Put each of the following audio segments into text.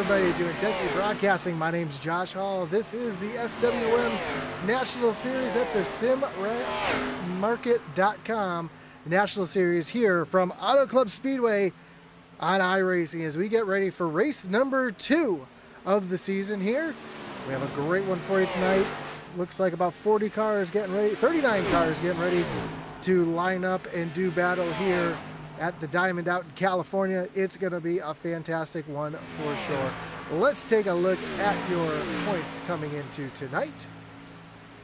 everybody doing Density Broadcasting. My name's Josh Hall. This is the SWM National Series. That's a simmarket.com National Series here from Auto Club Speedway on iRacing as we get ready for race number 2 of the season here. We have a great one for you tonight. Looks like about 40 cars getting ready, 39 cars getting ready to line up and do battle here at the Diamond out in California. It's going to be a fantastic one for sure. Let's take a look at your points coming into tonight.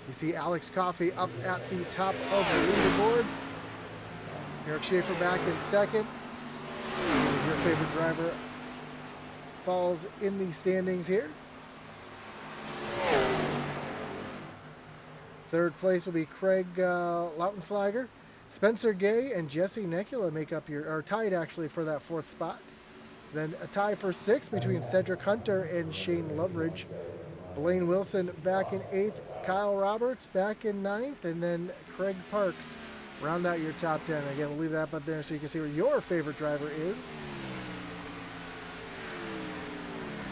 You see Alex Coffey up at the top of the leaderboard. Eric Schaefer back in second. Your favorite driver falls in the standings here. Third place will be Craig Lautenschlager. Spencer Gay and Jesse Nekula make up are tied actually for that 4th spot. Then a tie for 6th between Cedric Hunter and Shane Loveridge. Blaine Wilson back in 8th. Kyle Roberts back in 9th. And then Craig Parks round out your top 10. Again, we'll leave that up there so you can see where your favorite driver is.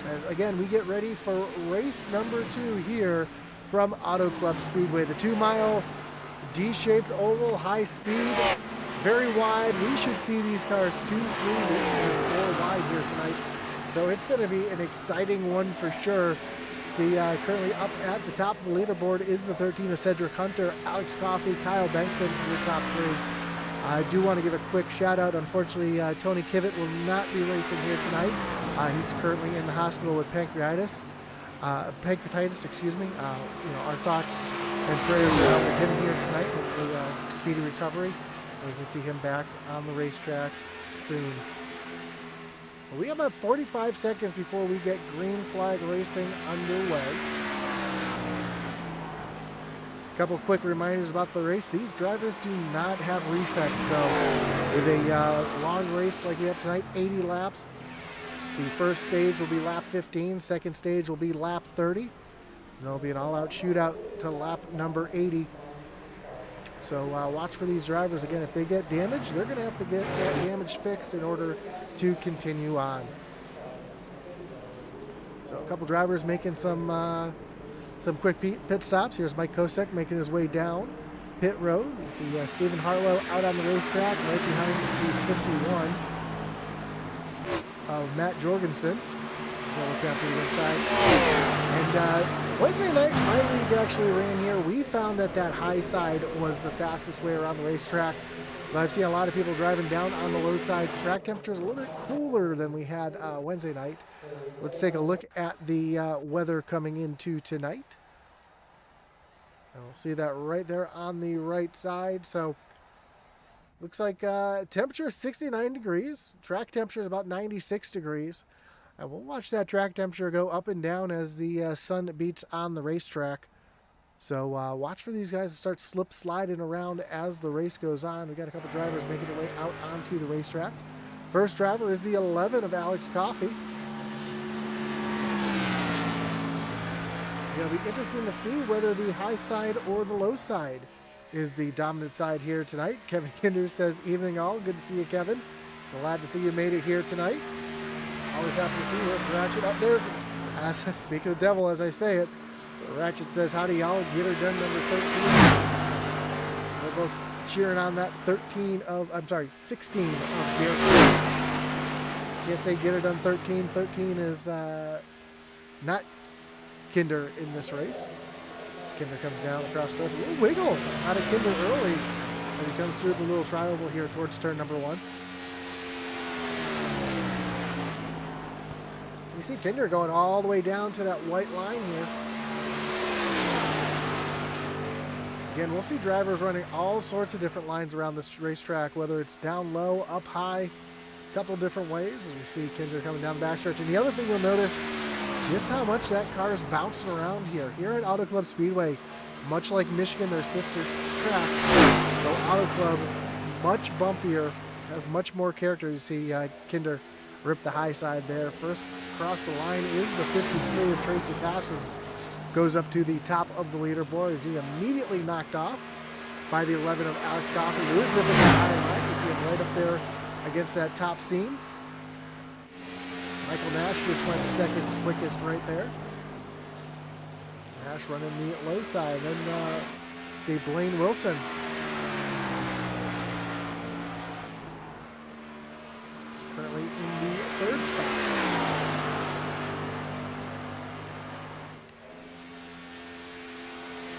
As again, we get ready for race number 2 here from Auto Club Speedway. The 2-mile D-shaped oval, high speed, very wide. We should see these cars 2, 3, maybe 4 wide here tonight. So it's going to be an exciting one for sure. See, currently up at the top of the leaderboard is the 13 of Cedric Hunter, Alex Coffey, Kyle Benson, your top 3. I do want to give a quick shout out. Unfortunately, Tony Kivitt will not be racing here tonight. He's currently in the hospital with pancreatitis, excuse me. Our thoughts and prayers are out with him here tonight. Hopefully, speedy recovery. We can see him back on the racetrack soon. We have about 45 seconds before we get green flag racing underway. A couple quick reminders about the race. These drivers do not have resets, so with a long race like we have tonight, 80 laps, the first stage will be lap 15, second stage will be lap 30. And there'll be an all-out shootout to lap number 80. So watch for these drivers. Again, if they get damaged, they're going to have to get that damage fixed in order to continue on. So a couple drivers making some quick pit stops. Here's Mike Kosek making his way down pit road. You see Stephen Harlow out on the racetrack right behind the 51 of Matt Jorgensen. Look down to the inside. And Wednesday night, my league actually ran here. We found that high side was the fastest way around the racetrack. But I've seen a lot of people driving down on the low side. Track temperature is a little bit cooler than we had Wednesday night. Let's take a look at the weather coming into tonight. And we'll see that right there on the right side. So looks like temperature is 69 degrees. Track temperature is about 96 degrees. And we'll watch that track temperature go up and down as the sun beats on the racetrack. So watch for these guys to start sliding around as the race goes on. We've got a couple drivers making their way out onto the racetrack. First driver is the 11 of Alex Coffey. It'll be interesting to see whether the high side or the low side is the dominant side here tonight. Kevin Kinder says, evening all. Good to see you, Kevin. Glad to see you made it here tonight. Always happy to see you. There's Ratchet up there. Speak of the devil as I say it. Ratchet says, howdy y'all, get her done number 13. We're both cheering on that 16 of Garrett. Can't say get her done 13. 13 is not Kinder in this race. As Kinder comes down across the road. A little wiggle out of Kinder early as he comes through the little tri-oval here towards turn number 1. You see Kinder going all the way down to that white line here. Again, we'll see drivers running all sorts of different lines around this racetrack, whether it's down low, up high, a couple different ways as we see Kinder coming down the backstretch. And the other thing you'll notice is just how much that car is bouncing around here. Here at Auto Club Speedway, much like Michigan, their sister tracks, so Auto Club, much bumpier, has much more character. You see Kinder rip the high side there. First across the line is the 53 of Tracy Parsons. Goes up to the top of the leaderboard as he immediately knocked off by the 11 of Alex Coffey, who is ripping the high line. You see him right up there against that top seam. Michael Nash just went second quickest right there. Nash running the low side. Then see Blaine Wilson. Currently in the third spot.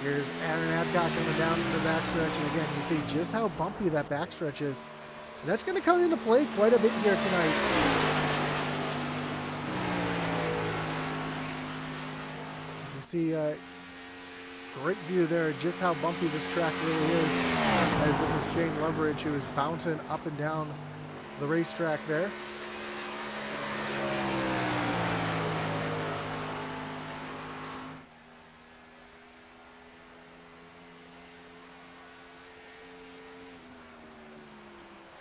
Here's Aaron Adcock coming down the backstretch. And again, you see just how bumpy that backstretch is. And that's going to come into play quite a bit here tonight. You see great view there, just how bumpy this track really is. As this is Shane Loveridge, who is bouncing up and down the racetrack there.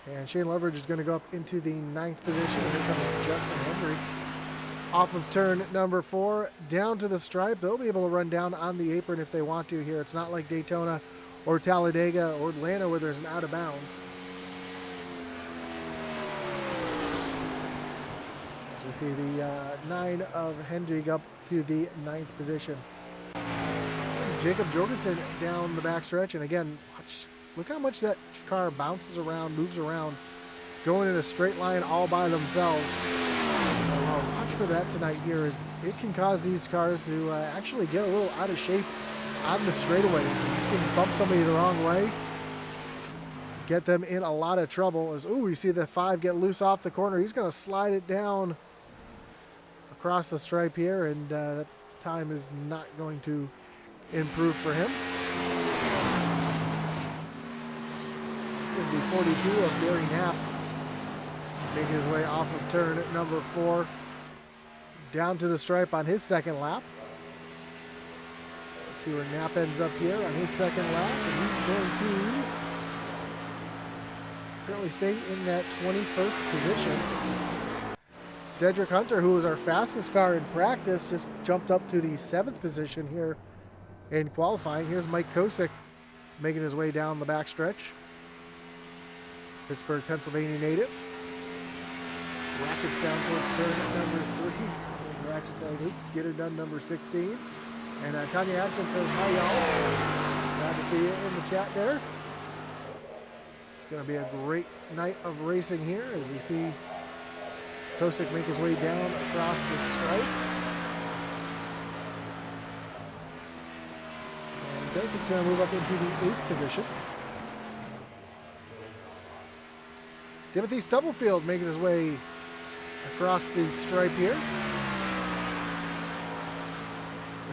And Shane Loveridge is going to go up into the 9th position. And here comes Justin Hendry. Off of turn number 4, down to the stripe. They'll be able to run down on the apron if they want to here. It's not like Daytona or Talladega or Atlanta where there's an out of bounds. So we see the 9 of Hendry up to the 9th position. There's Jacob Jorgensen down the backstretch. And again, look how much that car bounces around, moves around, going in a straight line all by themselves. So watch for that tonight here, as it can cause these cars to actually get a little out of shape on the straightaways. And you can bump somebody the wrong way, get them in a lot of trouble. As we see the 5 get loose off the corner. He's going to slide it down across the stripe here, and that time is not going to improve for him. Is the 42 of Gary Knapp, making his way off of turn number 4 down to the stripe on his second lap. Let's see where Knapp ends up here on his second lap, and he's going to currently stay in that 21st position. Cedric Hunter, who was our fastest car in practice, just jumped up to the 7th position here in qualifying. Here's Mike Kosick making his way down the backstretch. Pittsburgh, Pennsylvania native. Rackets down towards turn number 3. Ratchet saying, oops, get her done number 16. And Tanya Atkins says, hi y'all. Glad to see you in the chat there. It's going to be a great night of racing here as we see Kosick make his way down across the stripe. And Kosick's going to move up into the 8th position. Timothy Stubblefield making his way across the stripe here.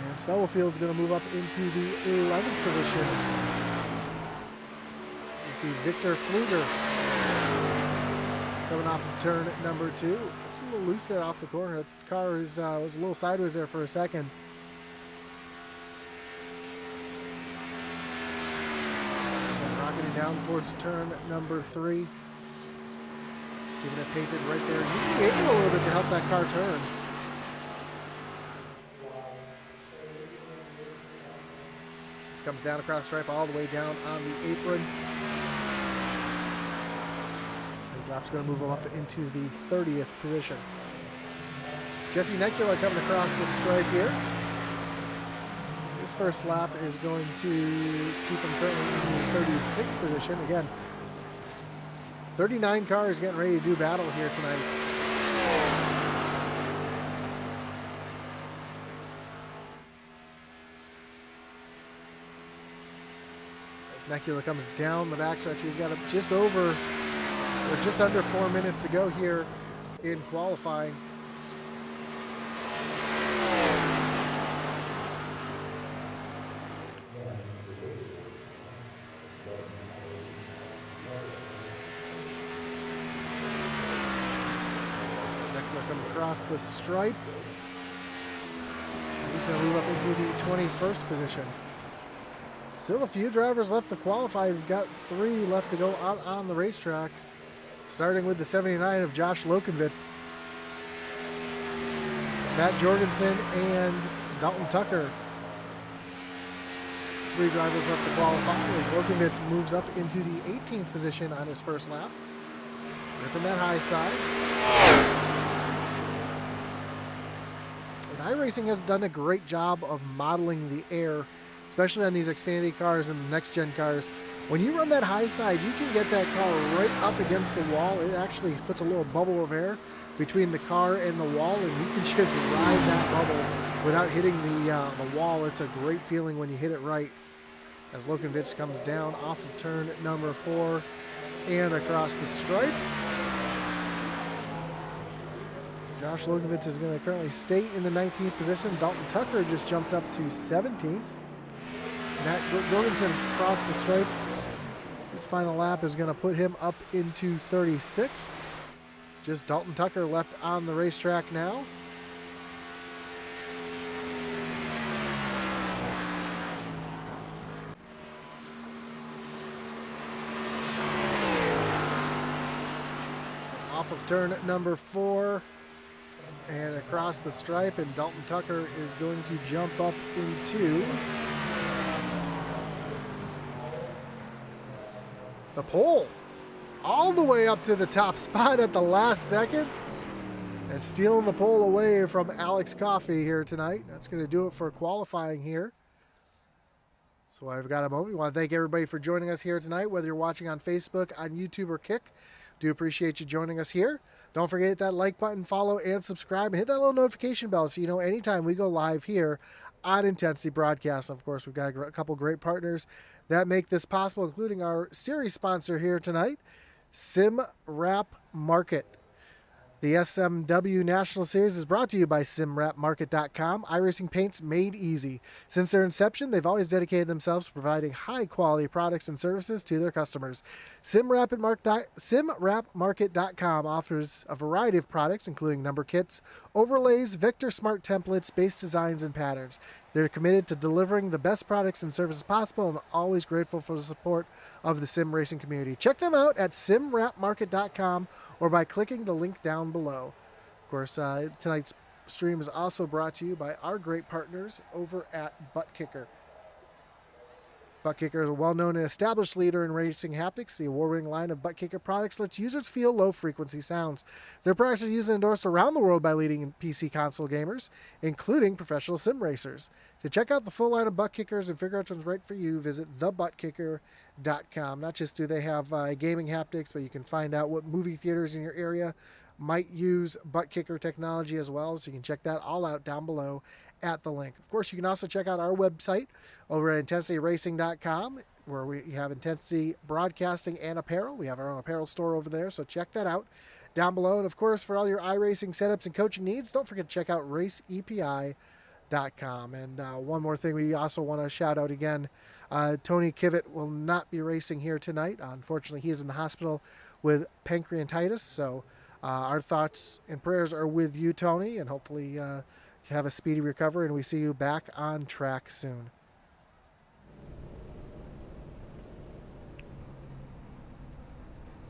And Stubblefield's going to move up into the 11th position. You see Victor Pfluger coming off of turn number 2. It's a little loose there off the corner. The car was a little sideways there for a second. And rocketing down towards turn number 3. Keeping it painted right there. Using the apron a little bit to help that car turn. This comes down across the stripe all the way down on the apron. His lap's going to move him up into the 30th position. Jesse Necula coming across the stripe here. His first lap is going to keep him currently in the 36th position. Again, 39 cars getting ready to do battle here tonight. As Necula comes down the backstretch, we've got just over, or just under 4 minutes to go here in qualifying. Comes across the stripe. He's going to move up into the 21st position. Still a few drivers left to qualify. We've got 3 left to go out on the racetrack. Starting with the 79 of Josh Lokenvitz. Matt Jorgensen and Dalton Tucker. 3 drivers left to qualify as Lokenvitz moves up into the 18th position on his first lap. Ripping that high side. iRacing has done a great job of modeling the air, especially on these Xfinity cars and the next-gen cars. When you run that high side, you can get that car right up against the wall. It actually puts a little bubble of air between the car and the wall, and you can just ride that bubble without hitting the wall. It's a great feeling when you hit it right. As Lokovic comes down off of turn number 4 and across the stripe. Josh Lokovic is going to currently stay in the 19th position. Dalton Tucker just jumped up to 17th. Matt Jorgensen across the stripe. His final lap is going to put him up into 36th. Just Dalton Tucker left on the racetrack now. Off of turn number 4 and across the stripe, and Dalton Tucker is going to jump up into the pole, all the way up to the top spot at the last second, and stealing the pole away from Alex Coffey here tonight. That's going to do it for qualifying here. So I've got a moment. We want to thank everybody for joining us here tonight, whether you're watching on Facebook, on YouTube, or Kick. Do appreciate you joining us here. Don't forget to hit that like button, follow, and subscribe, and hit that little notification bell so you know anytime we go live here on Intensity Broadcast. Of course, we've got a couple great partners that make this possible, including our series sponsor here tonight, SimWrap Market. The SMW National Series is brought to you by SimWrapMarket.com. iRacing paints made easy. Since their inception, they've always dedicated themselves to providing high-quality products and services to their customers. SimWrapMarket.com offers a variety of products, including number kits, overlays, Victor Smart templates, base designs, and patterns. They're committed to delivering the best products and services possible and always grateful for the support of the sim racing community. Check them out at SimWrapMarket.com or by clicking the link down below. Of course, tonight's stream is also brought to you by our great partners over at Butt Kicker. Butt Kicker is a well-known and established leader in racing haptics. The award-winning line of Butt Kicker products lets users feel low-frequency sounds. Their products are used and endorsed around the world by leading PC console gamers, including professional sim racers. To check out the full line of Butt Kickers and figure out what's right for you, visit thebuttkicker.com. Not just do they have gaming haptics, but you can find out what movie theaters in your area might use Butt Kicker technology as well, so you can check that all out down below at the link. Of course, you can also check out our website over at IntensityRacing.com, where we have Intensity Broadcasting and Apparel. We have our own apparel store over there, so check that out down below. And of course, for all your iRacing setups and coaching needs, don't forget to check out RaceEPI.com. And one more thing, we also want to shout out again, Tony Kivett will not be racing here tonight. Unfortunately, he is in the hospital with pancreatitis, so our thoughts and prayers are with you, Tony, and hopefully you have a speedy recovery, and we see you back on track soon.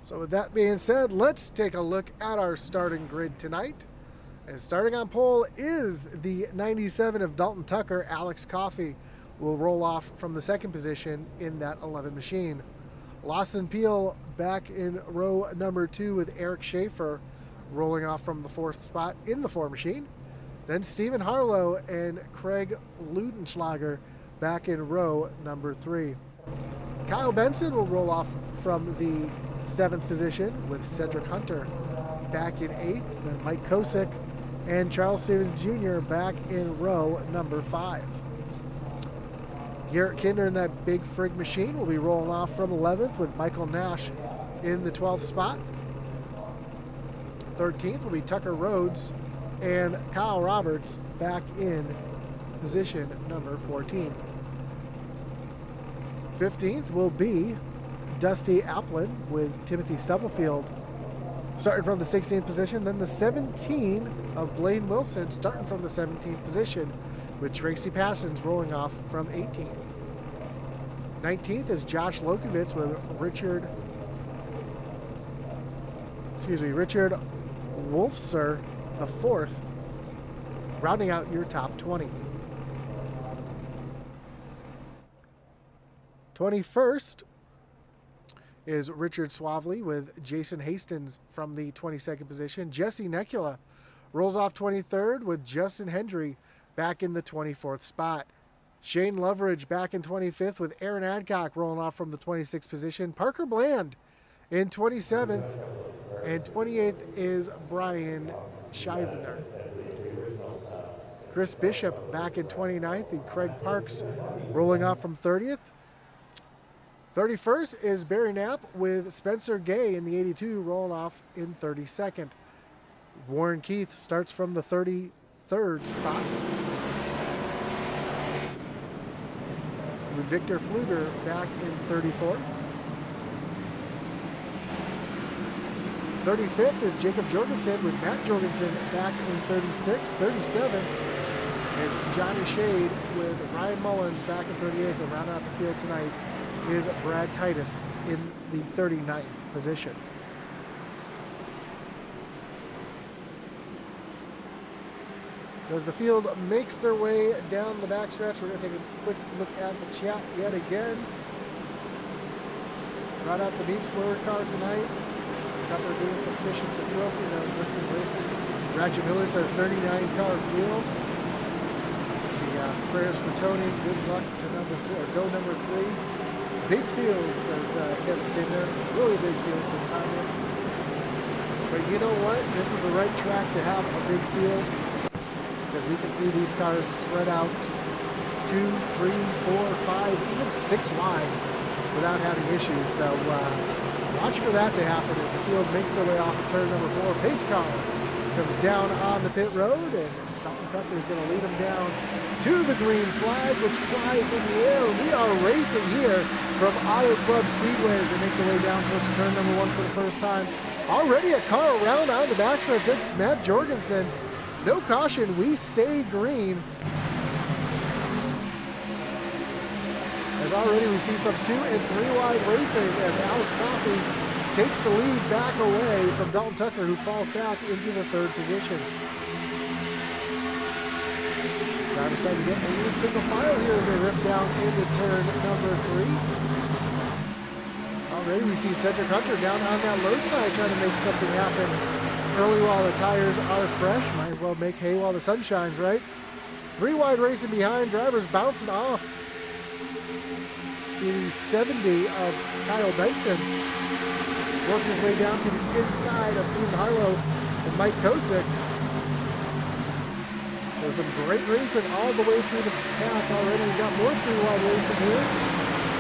So with that being said, let's take a look at our starting grid tonight. And starting on pole is the 97 of Dalton Tucker. Alex Coffey will roll off from the second position in that 11 machine. Lawson Peel back in row number 2 with Eric Schaefer rolling off from the 4th spot in the 4 machine. Then Stephen Harlow and Craig Ludenschlager back in row number 3. Kyle Benson will roll off from the 7th position with Cedric Hunter back in 8th. Then Mike Kosick and Charles Stevens Jr. back in row number 5. Garrett Kinder in that big frig machine will be rolling off from 11th with Michael Nash in the 12th spot. 13th will be Tucker Rhodes and Kyle Roberts back in position number 14. 15th will be Dusty Applin with Timothy Stubblefield starting from the 16th position. Then the 17 of Blaine Wilson starting from the 17th position with Tracy Passions rolling off from 18th. 19th is Josh Lokovic with Richard Wolfser the 4th, rounding out your top 20. 21st is Richard Swavely with Jason Hastings from the 22nd position. Jesse Necula rolls off 23rd with Justin Hendry back in the 24th spot. Shane Loveridge back in 25th with Aaron Adcock rolling off from the 26th position. Parker Bland in 27th, and 28th is Brian Scheivner. Chris Bishop back in 29th, and Craig Parks rolling off from 30th. 31st is Barry Knapp with Spencer Gay in the 82 rolling off in 32nd. Warren Keith starts from the 33rd spot, with Victor Pfluger back in 34th. 35th is Jacob Jorgensen with Matt Jorgensen back in 36th. 37th is Johnny Shade with Ryan Mullins back in 38th. And round out the field tonight is Brad Titus in the 39th position. As the field makes their way down the backstretch, we're going to take a quick look at the chat yet again. Brought out the Beep Slur car tonight. Cupper doing some fishing for trophies. That was Mercury Racing. Ratchet Miller says 39 car field. See, prayers for Tony. Good luck to number 3, or go number 3. Big field, says Kevin Kinder. Really big field, says Tanya. But you know what? This is the right track to have a big field, because we can see these cars spread out 2, 3, 4, 5, even 6 wide without having issues. So watch for that to happen as the field makes their way off of turn number 4. Pace car comes down on the pit road, and Dalton Tucker is going to lead them down to the green flag, which flies in the air. We are racing here from Auto Club Speedway as they make their way down towards turn number 1 for the first time. Already a car around on the backstretch. That's Matt Jorgensen. No caution, we stay green. As already we see some 2 and 3 wide racing as Alex Coffey takes the lead back away from Dalton Tucker, who falls back into the 3rd position. Drivers starting to get a little single file here as they rip down into turn number 3. Already we see Cedric Hunter down on that low side trying to make something happen early while the tires are fresh. Might as well make hay while the sun shines, right? 3 wide racing behind, drivers bouncing off. See the 70 of Kyle Benson working his way down to the inside of Stephen Harlow and Mike Kosick. There's some great racing all the way through the pack already. We've got more 3 wide racing here.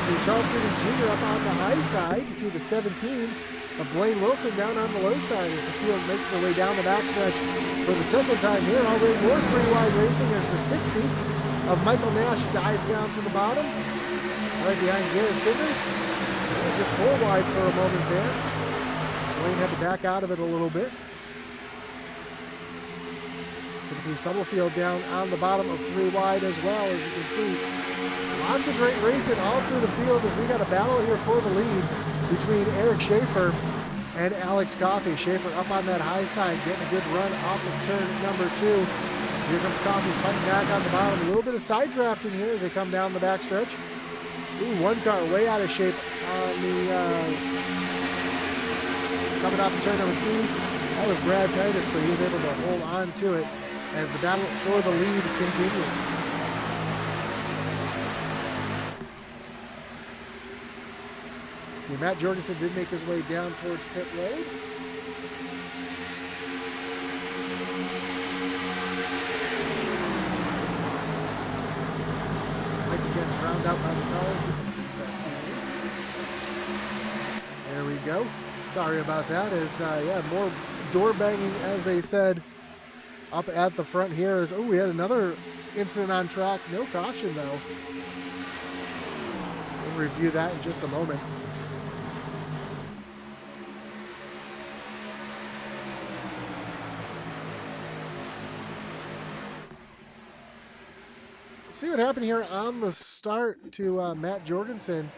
See Charles Stevens Jr. up on the high side. You see the 17 of Blaine Wilson down on the low side as the field makes their way down the backstretch for the second time here. Already more 3 wide racing as the 60 of Michael Nash dives down to the bottom. Right behind Garrett Finger. Just 4 wide for a moment there. Blaine had to back out of it a little bit. Timothy Stubblefield down on the bottom of 3 wide as well, as you can see. Lots of great racing all through the field as we got a battle here for the lead between Eric Schaefer and Alex Coffey. Schaefer up on that high side, getting a good run off of turn number 2. Here comes Coffey fighting back on the bottom. A little bit of side drafting here as they come down the backstretch. Ooh, 1 car way out of shape on the coming off of turn number 2. That was Brad Titus, but he was able to hold on to it as the battle for the lead continues. See, Matt Jorgensen did make his way down towards pit road. Mike is getting drowned out by the cars. We can fix that easily. There we go. Sorry about that. As yeah, more door banging, as they said, up at the front here. As we had another incident on track. No caution though. We'll review that in just a moment. See what happened here on the start to Matt Jorgensen.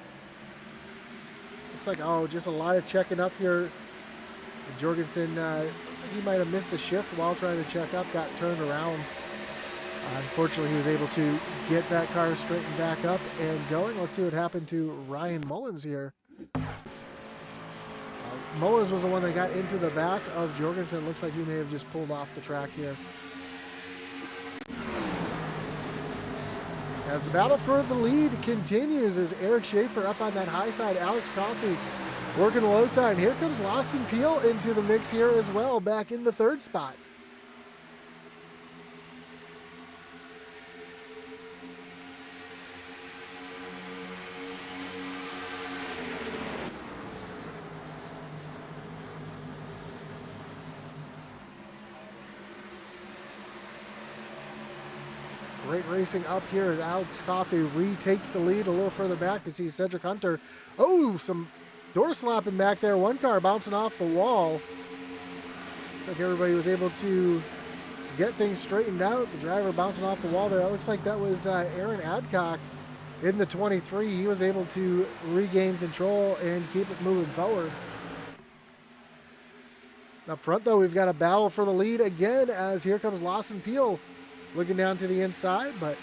Looks like, oh, just a lot of checking up here. Jorgensen, looks like he might have missed a shift while trying to check up, got turned around. Unfortunately, he was able to get that car straightened back up and going. Let's see what happened to Ryan Mullins here. Mullins was the one that got into the back of Jorgensen. Looks like he may have just pulled off the track here. As the battle for the lead continues, as Eric Schaefer up on that high side, Alex Coffey working the low side. Here comes Lawson Peel into the mix here as well, back in the third spot. Great racing up here as Alex Coffey retakes the lead a little further back. You see Cedric Hunter. Oh, some door slapping back there. One car bouncing off the wall. Looks like everybody was able to get things straightened out. The driver bouncing off the wall there. It looks like that was Aaron Adcock in the 23. He was able to regain control and keep it moving forward. Up front, though, we've got a battle for the lead again as here comes Lawson Peel looking down to the inside, but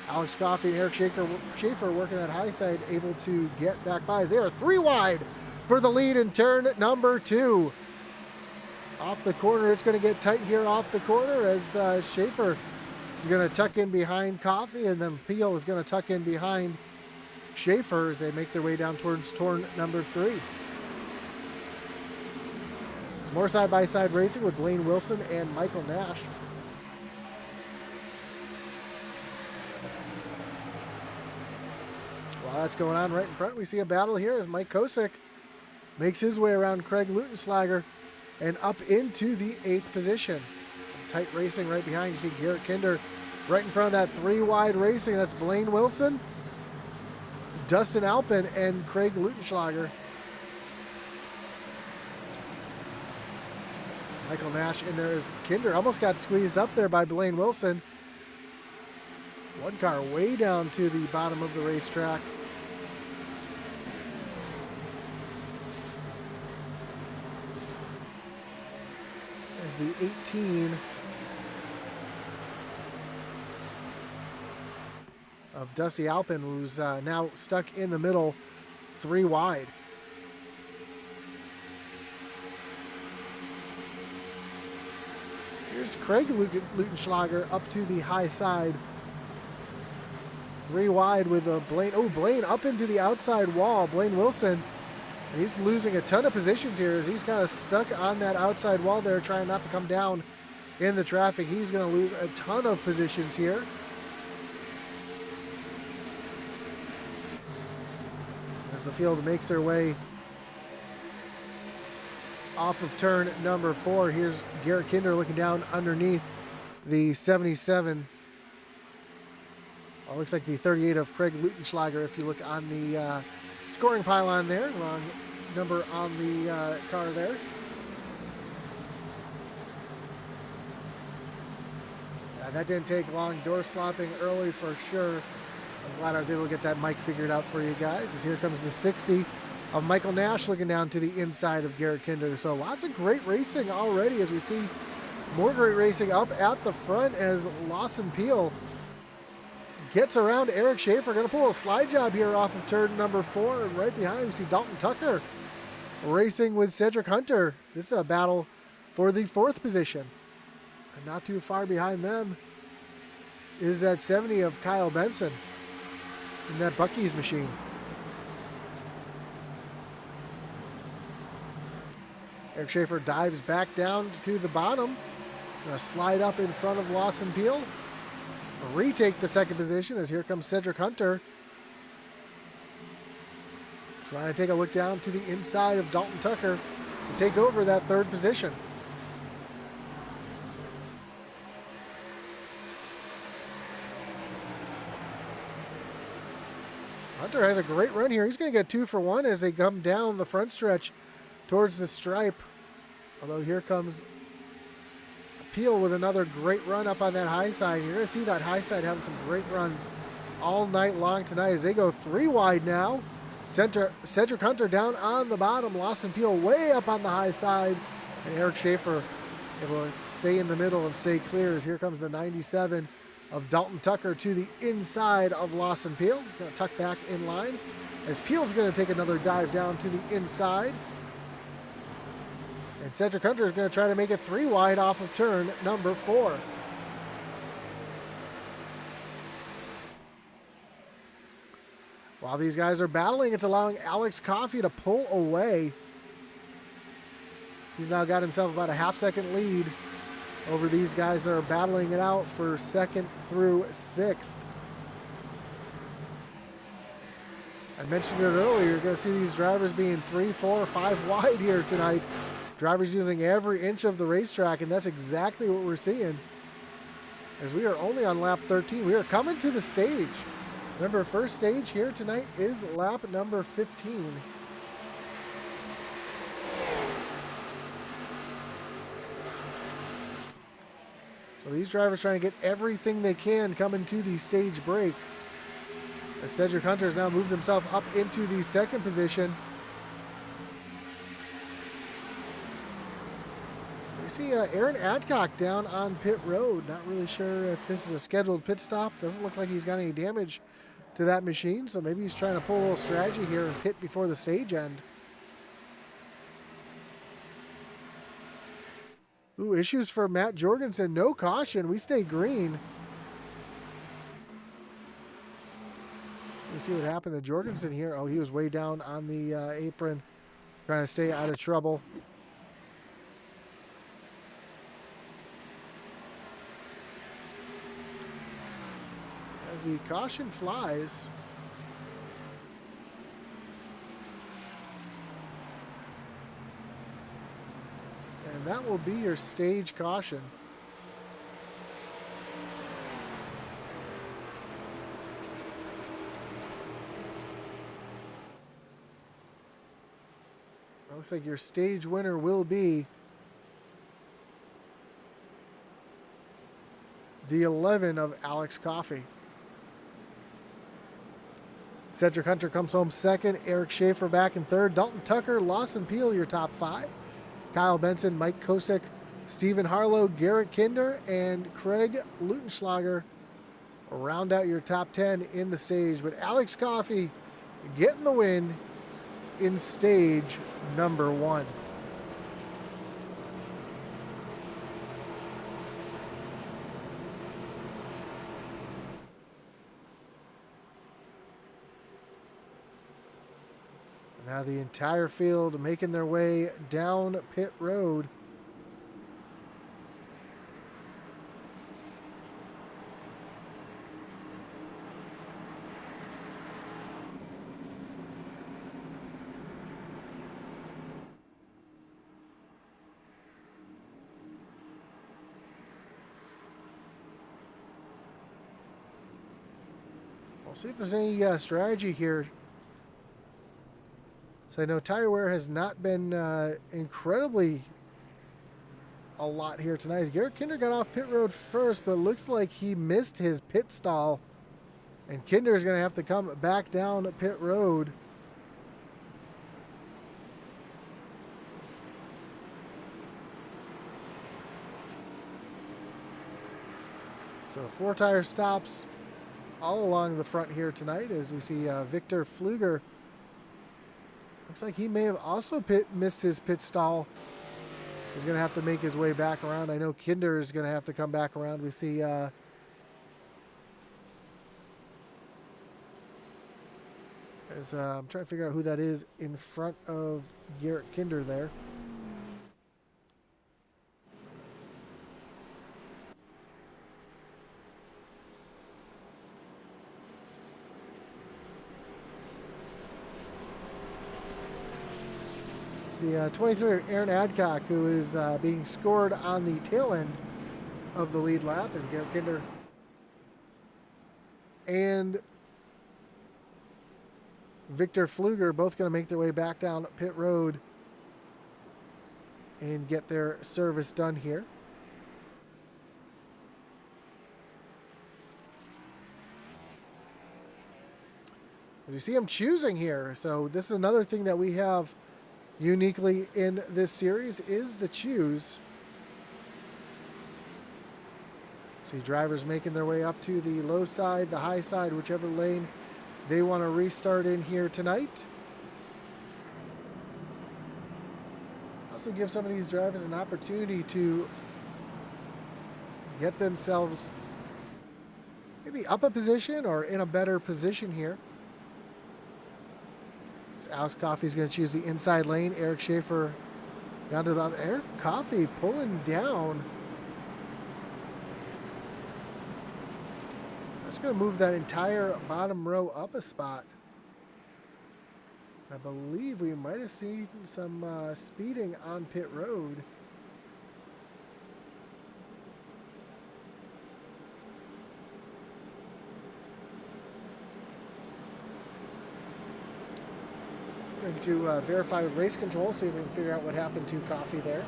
Alex Coffey and Eric Schaefer working that high side, able to get back by as they are 3 wide for the lead in turn number 2. Off the corner, it's going to get tight here off the corner as Schaefer is going to tuck in behind Coffey, and then Peel is going to tuck in behind Schaefer as they make their way down towards turn number 3. It's more side-by-side racing with Blaine Wilson and Michael Nash. While that's going on right in front, we see a battle here as Mike Kosick makes his way around Craig Lutenschlager and up into the 8th position. Tight racing right behind. You see Garrett Kinder right in front of that 3 wide racing. That's Blaine Wilson, Dustin Alpin, and Craig Lutenschlager. Michael Nash in there as Kinder almost got squeezed up there by Blaine Wilson. One car way down to the bottom of the racetrack. As the 18 of Dusty Alpin, who's now stuck in the middle, 3 wide. Here's Craig Lutenschlager up to the high side. 3 wide with a Blaine. Oh, Blaine up into the outside wall. Blaine Wilson, he's losing a ton of positions here as he's kind of stuck on that outside wall there, trying not to come down in the traffic. He's going to lose a ton of positions here. As the field makes their way off of turn number 4, here's Garrett Kinder looking down underneath the 77. Well, it looks like the 38 of Craig Lutenschlager if you look on the scoring pylon there. Wrong number on the car there. That didn't take long. Door slopping early for sure. I'm glad I was able to get that mic figured out for you guys. As here comes the 60 of Michael Nash looking down to the inside of Garrett Kinder. So lots of great racing already as we see more great racing up at the front as Lawson Peel gets around Eric Schaefer. Going to pull a slide job here off of turn number 4. And right behind we see Dalton Tucker racing with Cedric Hunter. This is a battle for the 4th position. And not too far behind them is that 70 of Kyle Benson in that Buc-ee's machine. Eric Schaefer dives back down to the bottom. Going to slide up in front of Lawson Peel. Retake the 2nd position as here comes Cedric Hunter. Trying to take a look down to the inside of Dalton Tucker to take over that 3rd position. Hunter has a great run here. He's going to get 2 for 1 as they come down the front stretch towards the stripe. Although here comes Peel with another great run up on that high side. You're going to see that high side having some great runs all night long tonight as they go 3 wide now. Cedric Hunter down on the bottom. Lawson Peel way up on the high side. And Eric Schaefer able to stay in the middle and stay clear as here comes the 97 of Dalton Tucker to the inside of Lawson Peel. He's going to tuck back in line as Peel's going to take another dive down to the inside. And Cedric Hunter is going to try to make it 3 wide off of turn number 4. While these guys are battling, it's allowing Alex Coffey to pull away. He's now got himself about a half-second lead over these guys that are battling it out for 2nd through 6th. I mentioned it earlier, you're going to see these drivers being 3, 4, 5 wide here tonight. Drivers using every inch of the racetrack, and that's exactly what we're seeing. As we are only on lap 13, we are coming to the stage. Remember, first stage here tonight is lap number 15. So these drivers trying to get everything they can coming to the stage break. As Cedric Hunter has now moved himself up into the 2nd position. We see Aaron Adcock down on pit road. Not really sure if this is a scheduled pit stop. Doesn't look like he's got any damage to that machine, so maybe he's trying to pull a little strategy here and pit before the stage end. Ooh, issues for Matt Jorgensen. No caution. We stay green. Let's see what happened to Jorgensen here. Oh, he was way down on the apron, trying to stay out of trouble. As the caution flies. And that will be your stage caution. Looks like your stage winner will be the 11 of Alex Coffey. Cedric Hunter comes home 2nd. Eric Schaefer back in 3rd. Dalton Tucker, Lawson Peel, your top 5. Kyle Benson, Mike Kosick, Stephen Harlow, Garrett Kinder, and Craig Lutenschlager round out your top 10 in the stage. But Alex Coffey getting the win in stage number 1. Now the entire field making their way down pit road. We'll see if there's any strategy here. So I know tire wear has not been incredibly a lot here tonight. Garrett Kinder got off pit road first, but looks like he missed his pit stall. And Kinder is going to have to come back down pit road. So 4 tire stops all along the front here tonight as we see Victor Pfluger. Looks like he may have also missed his pit stall. He's going to have to make his way back around. I know Kinder is going to have to come back around. We see I'm trying to figure out who that is in front of Garrett Kinder there. The 23 Aaron Adcock, who is being scored on the tail end of the lead lap, as Garrett Kinder and Victor Pfluger both going to make their way back down pit road and get their service done here. As you see him choosing here, so this is another thing that we have uniquely in this series is the choose. See drivers making their way up to the low side, the high side, whichever lane they want to restart in here tonight. Also give some of these drivers an opportunity to get themselves maybe up a position or in a better position here. So Alex Coffey's going to choose the inside lane. Eric Schaefer down to the bottom. Eric Coffey pulling down. That's going to move that entire bottom row up a spot. I believe we might have seen some speeding on pit road. Going to verify with race control, see if we can figure out what happened to Coffey there.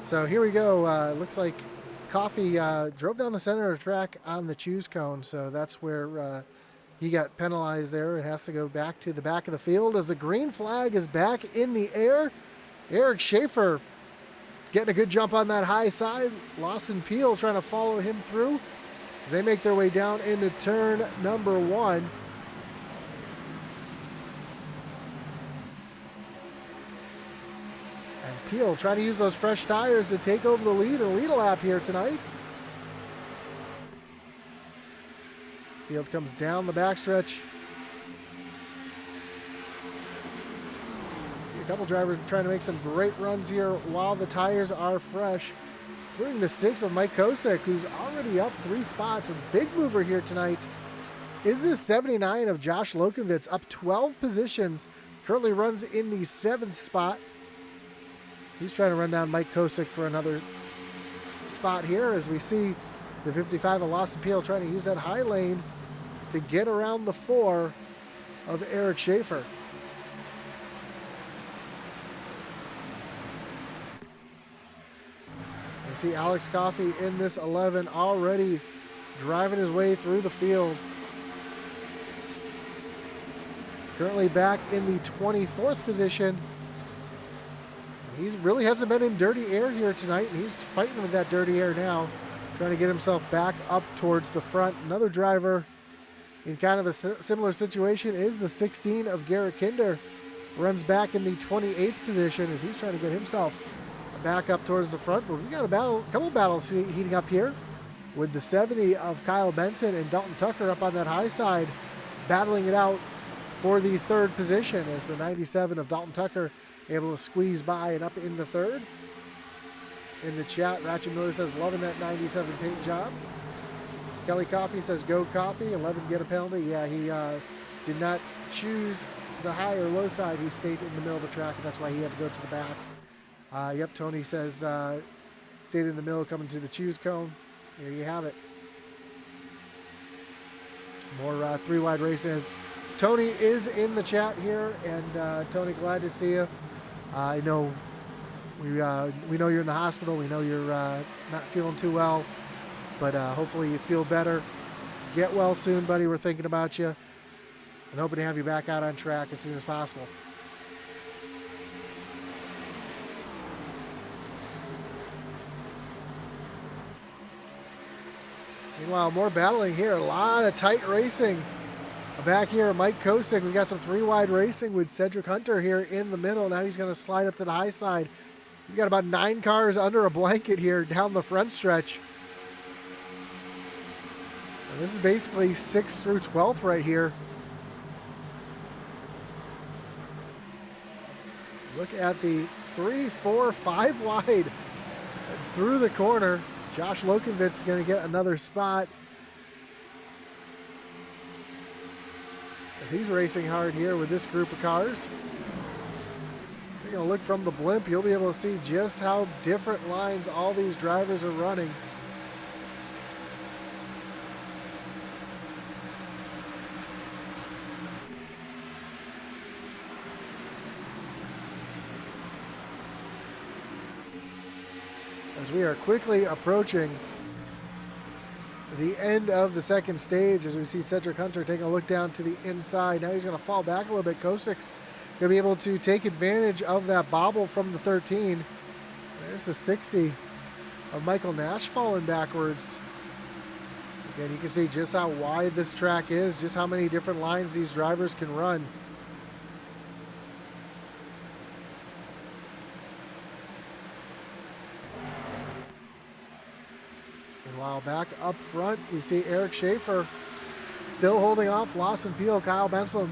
So here we go. Looks like Coffey drove down the center of the track on the choose cone, so that's where he got penalized there and has to go back to the back of the field as the green flag is back in the air. Eric Schaefer getting a good jump on that high side. Lawson Peel trying to follow him through as they make their way down into turn number 1. And Peel trying to use those fresh tires to take over the lead and lead a lap here tonight. Field comes down the backstretch. See a couple drivers trying to make some great runs here while the tires are fresh. Including the 6 of Mike Kosick, who's already up 3 spots. A big mover here tonight is the 79 of Josh Lokenvitz, up 12 positions. Currently runs in the 7th spot. He's trying to run down Mike Kosick for another spot here as we see the 55 of Lawson Peel trying to use that high lane to get around the 4 of Eric Schaefer. You see Alex Coffey in this 11 already driving his way through the field. Currently back in the 24th position. He really hasn't been in dirty air here tonight, and he's fighting with that dirty air now, trying to get himself back up towards the front. Another driver in kind of a similar situation is the 16 of Garrett Kinder. Runs back in the 28th position as he's trying to get himself back up towards the front. But we've got a couple battles heating up here with the 70 of Kyle Benson and Dalton Tucker up on that high side, battling it out for the 3rd position as the 97 of Dalton Tucker able to squeeze by and up in the 3rd. In the chat, Ratchet Miller says, loving that 97 paint job. Kelly Coffey says, go Coffey, 11 get a penalty. Yeah, he did not choose the high or low side. He stayed in the middle of the track, and that's why he had to go to the back. Yep, Tony says, stayed in the middle, coming to the choose cone. There you have it. More three-wide races. Tony is in the chat here, and Tony, glad to see you. I know we know you're in the hospital. We know you're not feeling too well, but hopefully you feel better. Get well soon, buddy. We're thinking about you and hoping to have you back out on track as soon as possible. Meanwhile, more battling here. A lot of tight racing. Back here, Mike Kosick. We've got some three-wide racing with Cedric Hunter here in the middle. Now he's going to slide up to the high side. We've got about 9 cars under a blanket here down the front stretch. And this is basically 6th through 12th right here. Look at the 3, 4, 5 wide through the corner. Josh Lokenvitz is going to get another spot. As he's racing hard here with this group of cars. If you're going to look from the blimp, you'll be able to see just how different lines all these drivers are running. As we are quickly approaching the end of the second stage as we see Cedric Hunter taking a look down to the inside. Now he's going to fall back a little bit. Kosik's going to be able to take advantage of that bobble from the 13. There's the 60 of Michael Nash falling backwards. Again, you can see just how wide this track is, just how many different lines these drivers can run. And while back up front, we see Eric Schaefer still holding off Lawson Peel. Kyle Benson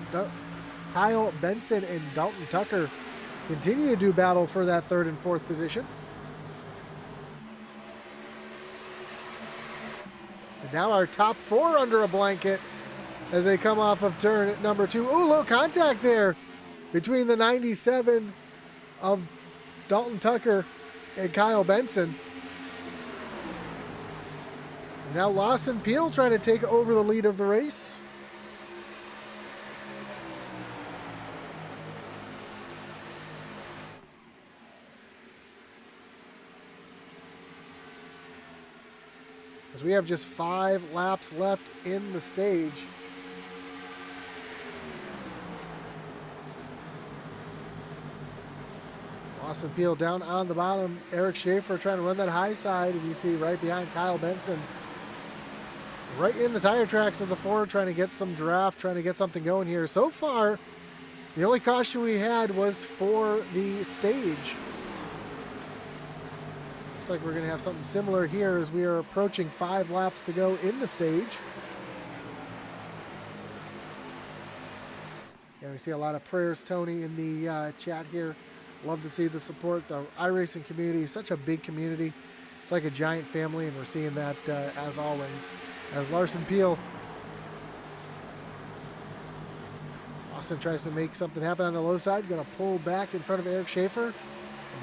and Dalton Tucker continue to do battle for that third and fourth position. And now our top four under a blanket as they come off of turn number 2. Ooh, little contact there between the 97 of Dalton Tucker and Kyle Benson. And now Lawson Peel trying to take over the lead of the race. As we have just 5 laps left in the stage. Lawson Peel down on the bottom. Eric Schaefer trying to run that high side. And you see right behind Kyle Benson. Right in the tire tracks of the Ford, trying to get some draft, trying to get something going here. So far, the only caution we had was for the stage. Looks like we're going to have something similar here as we are approaching 5 laps to go in the stage. Yeah, we see a lot of prayers, Tony, in the chat here. Love to see the support. The iRacing community is such a big community. It's like a giant family, and we're seeing that as always. As Lawson Peel. Austin tries to make something happen on the low side. Going to pull back in front of Eric Schaefer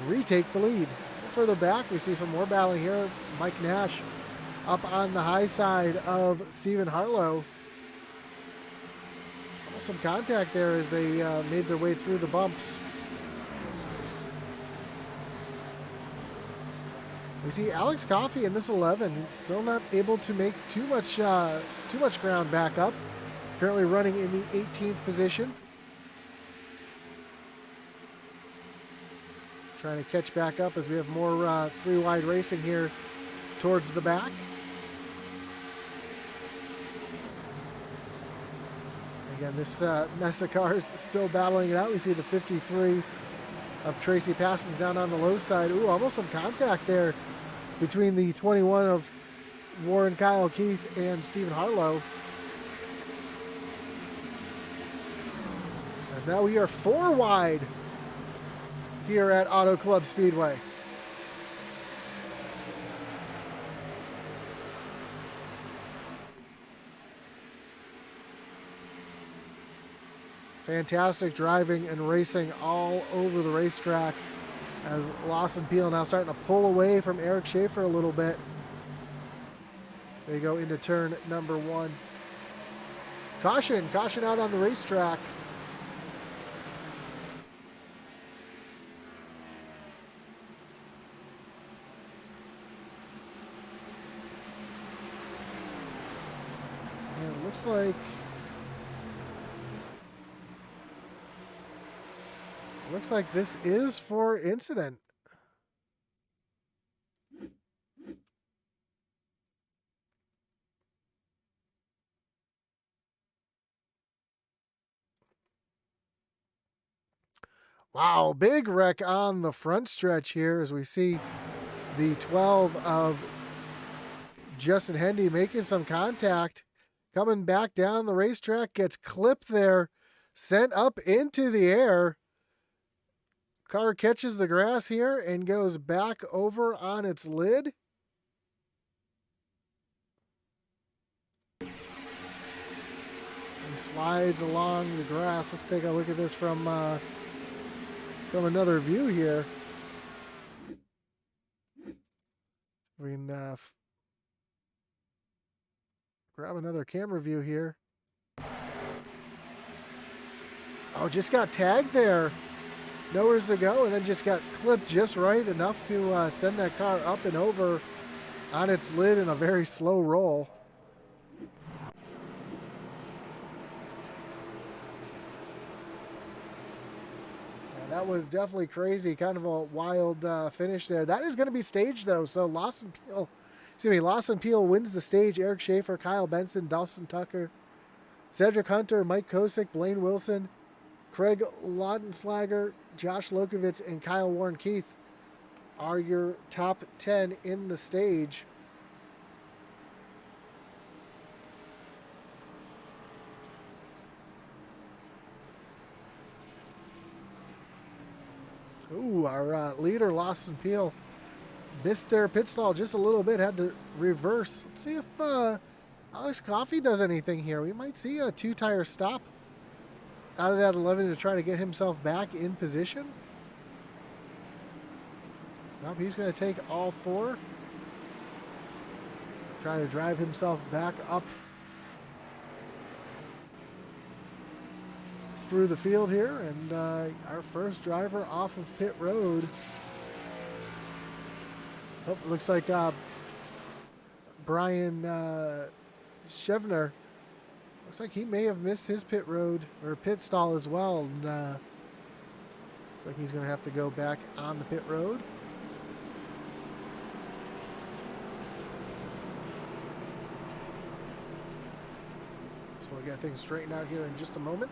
and retake the lead. Further back, we see some more battling here. Mike Nash up on the high side of Stephen Harlow. Almost some contact there as they made their way through the bumps. We see Alex Coffey in this 11, still not able to make too much ground back up. Currently running in the 18th position. Trying to catch back up as we have more 3-wide racing here towards the back. Again, this mess of cars still battling it out. We see the 53 of Tracy Parsons down on the low side. Ooh, almost some contact there between the 21 of Warren Kyle Keith and Stephen Harlow. As now we are 4 wide here at Auto Club Speedway. Fantastic driving and racing all over the racetrack as Lawson Peel now starting to pull away from Eric Schaefer a little bit. They go into turn number 1. Caution out on the racetrack. And it looks like this is for incident. Wow, big wreck on the front stretch here as we see the 12 of Justin Hendy making some contact. Coming back down the racetrack, gets clipped there, sent up into the air. Car catches the grass here and goes back over on its lid. And slides along the grass. Let's take a look at this from another view here. We can grab another camera view here. Oh, just got tagged there. Nowhere's to go, and then just got clipped just right enough to send that car up and over on its lid in a very slow roll. That was definitely crazy. Kind of a wild finish there. That is going to be staged, though. So Lawson Peel wins the stage. Eric Schaefer, Kyle Benson, Dawson Tucker, Cedric Hunter, Mike Kosick, Blaine Wilson, Craig Laudenslager, Josh Lokovitz, and Kyle Warren Keith are your top 10 in the stage. Ooh, our leader, Lawson Peel, missed their pit stall just a little bit, had to reverse. Let's see if Alex Coffey does anything here. We might see a 2-tire stop out of that 11 to try to get himself back in position. Nope, he's going to take all 4. Try to drive himself back up through the field here, and our first driver off of pit road. Oh, it looks like Brian Shevner, looks like he may have missed his pit road or pit stall as well, and looks like he's going to have to go back on the pit road. So we'll get things straightened out here in just a moment.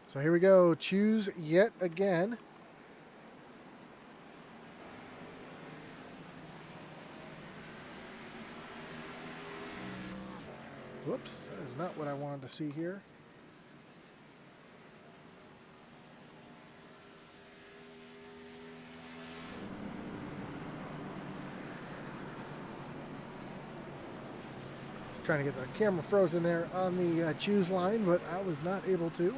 So here we go. Choose yet again. Whoops, that is not what I wanted to see here. Just trying to get the camera frozen there on the choose line, but I was not able to.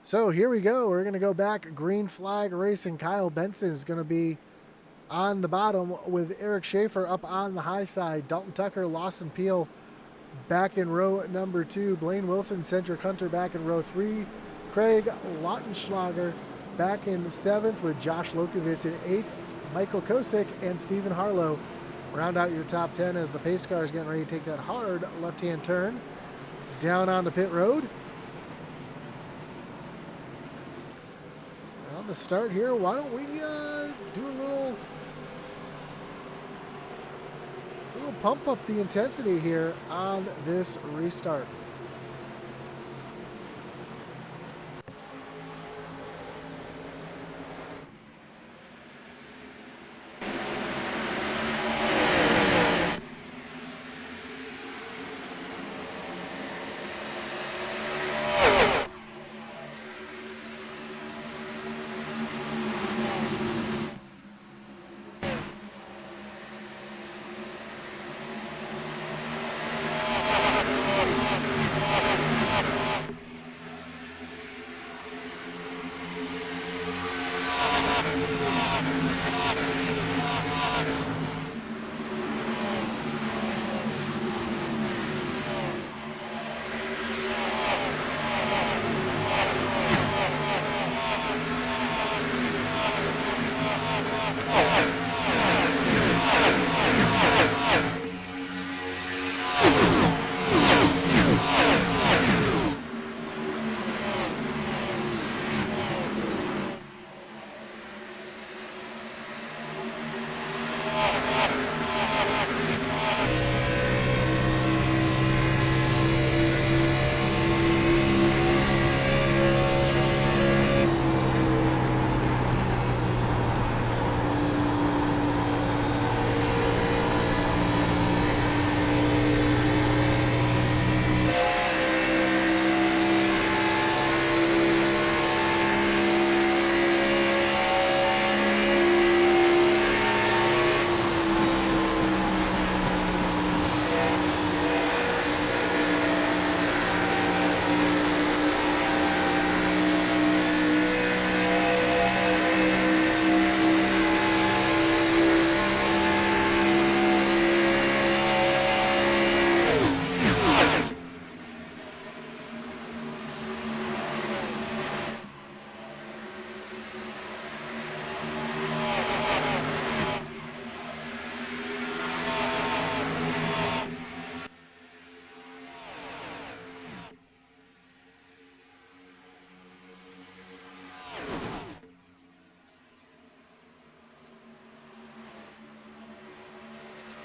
So here we go. We're going to go back. Green flag racing. Kyle Benson is going to be on the bottom with Eric Schaefer up on the high side. Dalton Tucker, Lawson Peel back in row number 2. Blaine Wilson, Cedric Hunter back in row 3. Craig Lautenschlager back in 7th with Josh Lokovitz in 8th. Michael Kosick and Stephen Harlow round out your top 10 as the pace car is getting ready to take that hard left-hand turn down onto pit road. The start here, why don't we do a little pump up the intensity here on this restart.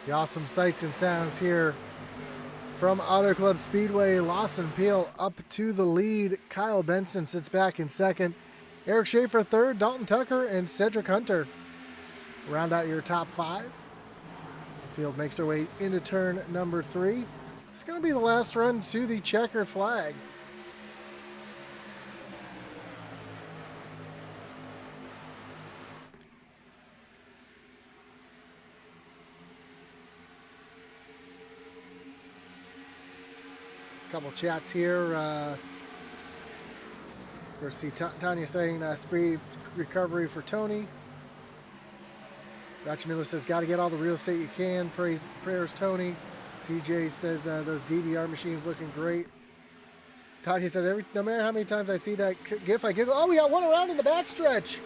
The awesome sights and sounds here from Auto Club Speedway. Lawson Peel up to the lead. Kyle Benson sits back in second. Eric Schaefer third. Dalton Tucker and Cedric Hunter round out your top five. The field makes their way into turn number 3. It's going to be the last run to the checkered flag. Couple chats here. Of course, see Tanya saying speed recovery for Tony. Gotcha Miller says, got to get all the real estate you can. Prayers, Tony. CJ says those DVR machines looking great. Tanya says, no matter how many times I see that GIF, I giggle. Oh, we got one around in the backstretch.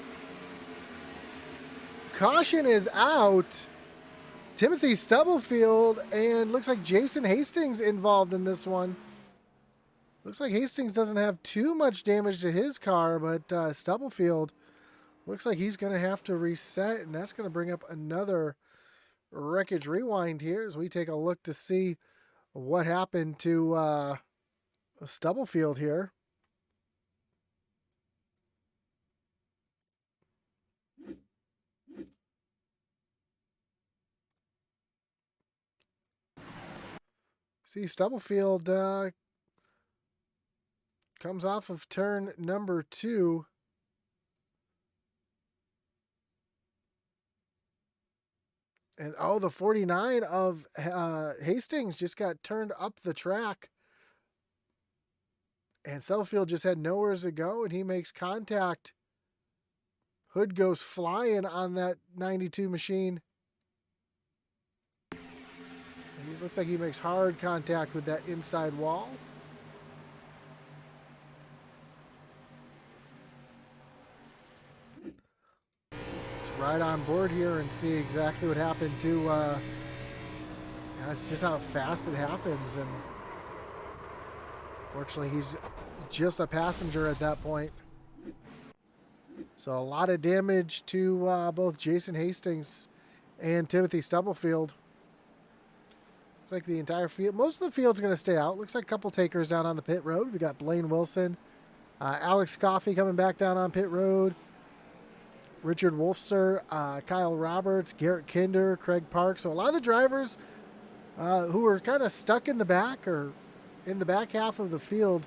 Caution is out. Timothy Stubblefield, and looks like Jason Hastings involved in this one. Looks like Hastings doesn't have too much damage to his car, but Stubblefield looks like he's going to have to reset, and that's going to bring up another wreckage rewind here as we take a look to see what happened to Stubblefield here. See, Stubblefield comes off of turn number 2. And, oh, the 49 of Hastings just got turned up the track. And Stubblefield just had nowhere to go, and he makes contact. Hood goes flying on that 92 machine. And it looks like he makes hard contact with that inside wall. Right on board here and see exactly what happened to it's just how fast it happens, and fortunately he's just a passenger at that point. So a lot of damage to both Jason Hastings and Timothy Stubblefield. Looks like the entire field, most of the field's going to stay out. Looks like a couple takers down on the pit road. We got Blaine Wilson, Alex Coffey coming back down on pit road, Richard Wolfster, Kyle Roberts, Garrett Kinder, Craig Park. So a lot of the drivers who are kind of stuck in the back or in the back half of the field,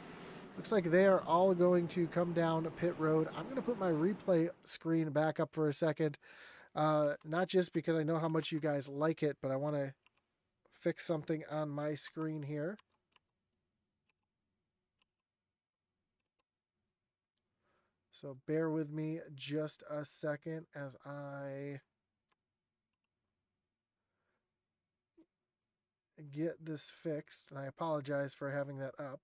looks like they are all going to come down pit road. I'm going to put my replay screen back up for a second. Not just because I know how much you guys like it, but I want to fix something on my screen here. So bear with me just a second as I get this fixed. And I apologize for having that up.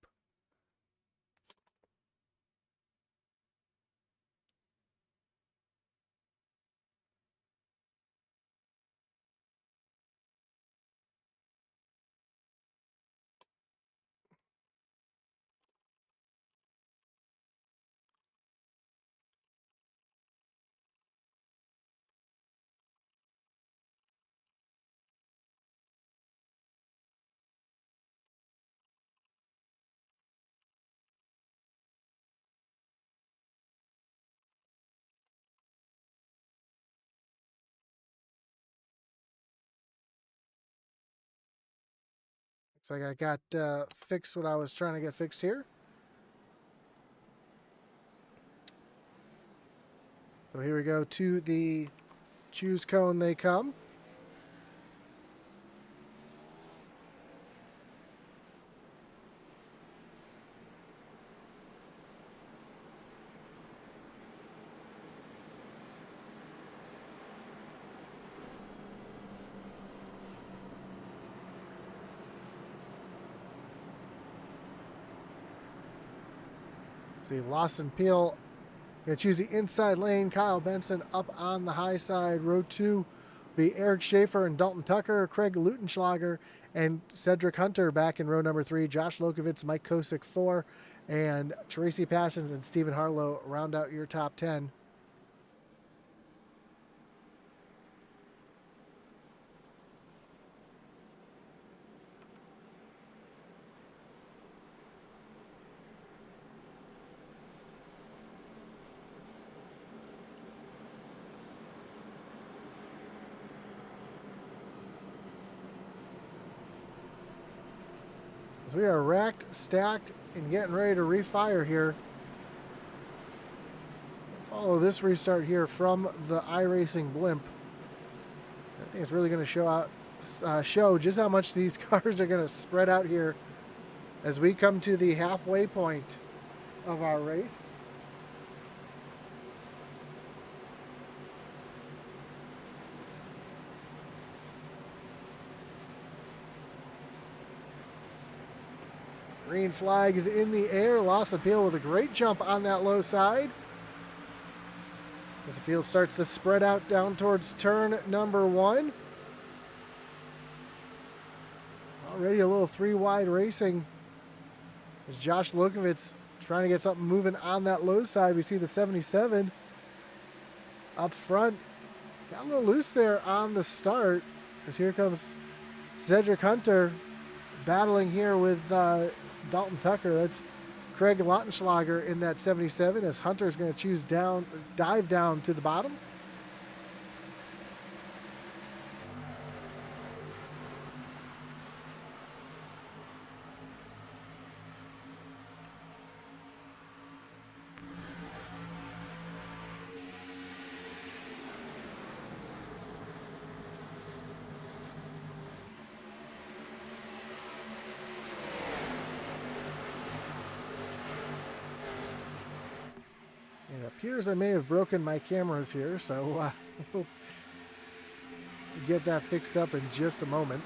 Looks like I got fixed what I was trying to get fixed here. So here we go to the choose cone they come. See, Lawson Peel going to choose the inside lane. Kyle Benson up on the high side. Row 2 be Eric Schaefer and Dalton Tucker, Craig Lutenschlager, and Cedric Hunter back in row number 3. Josh Lokovitz, Mike Kosick 4, and Tracy Passions and Stephen Harlow round out your top 10. So we are racked, stacked, and getting ready to refire here. Follow this restart here from the iRacing blimp. I think it's really going to show just how much these cars are going to spread out here as we come to the halfway point of our race. Green flag is in the air. Lost Appeal with a great jump on that low side. As the field starts to spread out down towards turn number 1. Already a little 3-wide racing. As Josh Lukovitz trying to get something moving on that low side. We see the 77 up front. Got a little loose there on the start. As here comes Cedric Hunter battling here with Dalton Tucker. That's Craig Lautenschlager in that 77 as Hunter's going to dive down to the bottom. It appears I may have broken my cameras here, so we'll get that fixed up in just a moment.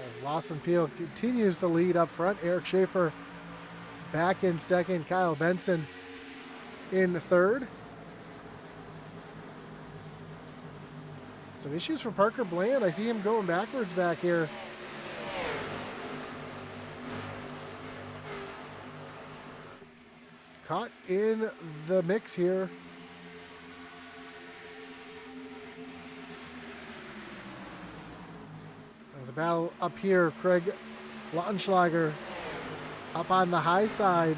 As Lawson Peel continues to lead up front, Eric Schaefer back in second, Kyle Benson in third. Some issues for Parker Bland. I see him going backwards back here. Caught in the mix here. There's a battle up here. Craig Lautenschlager up on the high side.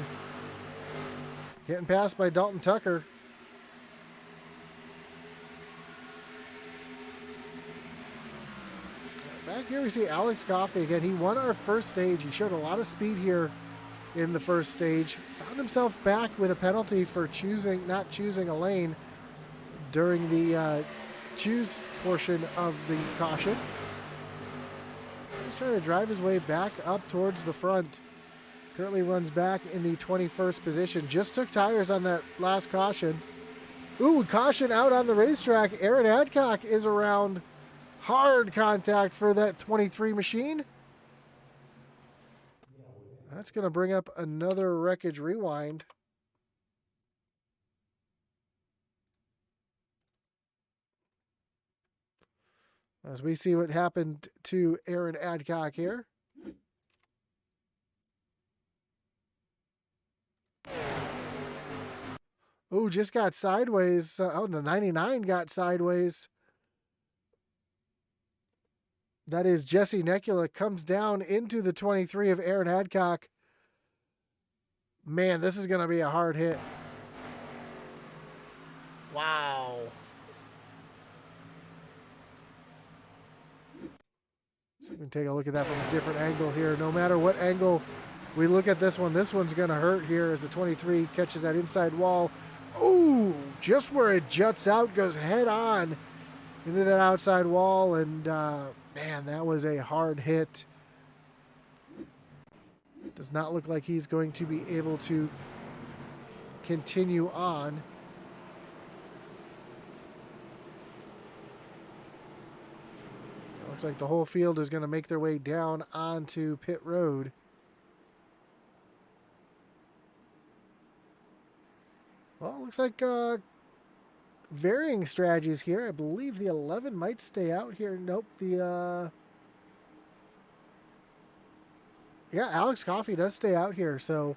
Getting passed by Dalton Tucker. Back here we see Alex Coffey again. He won our first stage. He showed a lot of speed here in the first stage. Found himself back with a penalty for not choosing a lane during the choose portion of the caution. He's trying to drive his way back up towards the front. Currently runs back in the 21st position. Just took tires on that last caution. Ooh, caution out on the racetrack. Aaron Adcock is around. Hard contact for that 23 machine. That's going to bring up another wreckage rewind. As we see what happened to Aaron Adcock here. Oh, just got sideways. Oh, the 99 got sideways. That is Jesse Nekula comes down into the 23 of Aaron Adcock. Man, this is going to be a hard hit. Wow. So we can take a look at that from a different angle here. No matter what angle we look at this one's going to hurt here as the 23 catches that inside wall. Ooh, just where it juts out, goes head on into that outside wall, and man, that was a hard hit. Does not look like he's going to be able to continue on. It looks like the whole field is going to make their way down onto pit road. Well, it looks like varying strategies here. I believe the 11 might stay out here. Nope, yeah, Alex Coffey does stay out here, so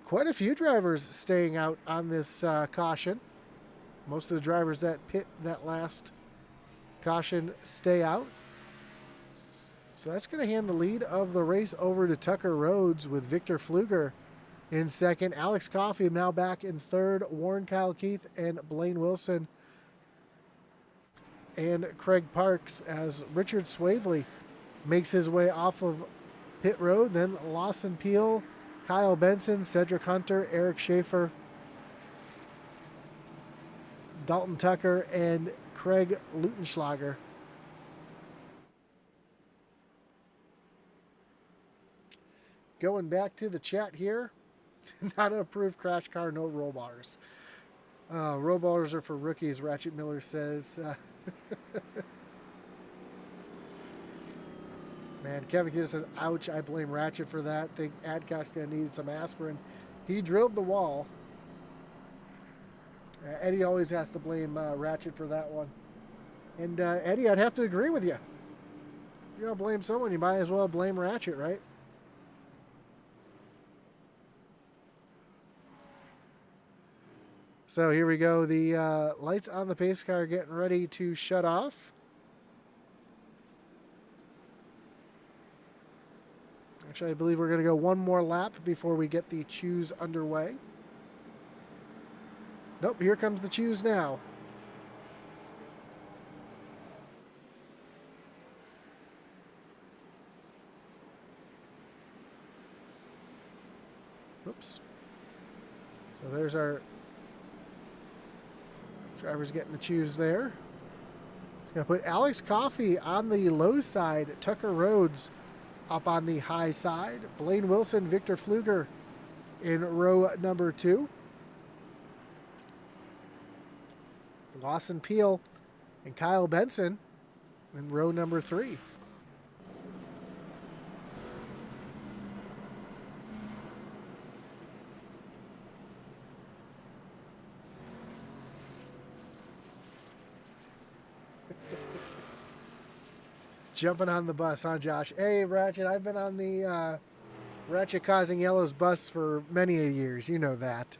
quite a few drivers staying out on this caution. Most of the drivers that pit that last caution stay out. So that's going to hand the lead of the race over to Tucker Rhodes with Victor Pfluger in second. Alex Coffey now back in third. Warren Kyle Keith and Blaine Wilson and Craig Parks as Richard Swavely makes his way off of pit road. Then Lawson Peel, Kyle Benson, Cedric Hunter, Eric Schaefer, Dalton Tucker, and Craig Lutenschlager. Going back to the chat here, not an approved crash car, no roll bars. Roll bars are for rookies, Ratchet Miller says. Man, Kevin Kidd says, ouch, I blame Ratchet for that. Think Adcock's going to need some aspirin. He drilled the wall. Eddie always has to blame Ratchet for that one. And Eddie, I'd have to agree with you. If you're going to blame someone, you might as well blame Ratchet, right? So here we go. The lights on the pace car are getting ready to shut off. Actually, I believe we're going to go one more lap before we get the choose underway. Nope, here comes the choose now. Oops. So there's our drivers getting the choose there. It's going to put Alex Coffey on the low side, Tucker Rhodes up on the high side, Blaine Wilson, Victor Pfluger in row number 2. Lawson Peel and Kyle Benson in row number 3. Jumping on the bus, huh, Josh? Hey, Ratchet, I've been on the Ratchet Causing Yellow's bus for many years. You know that.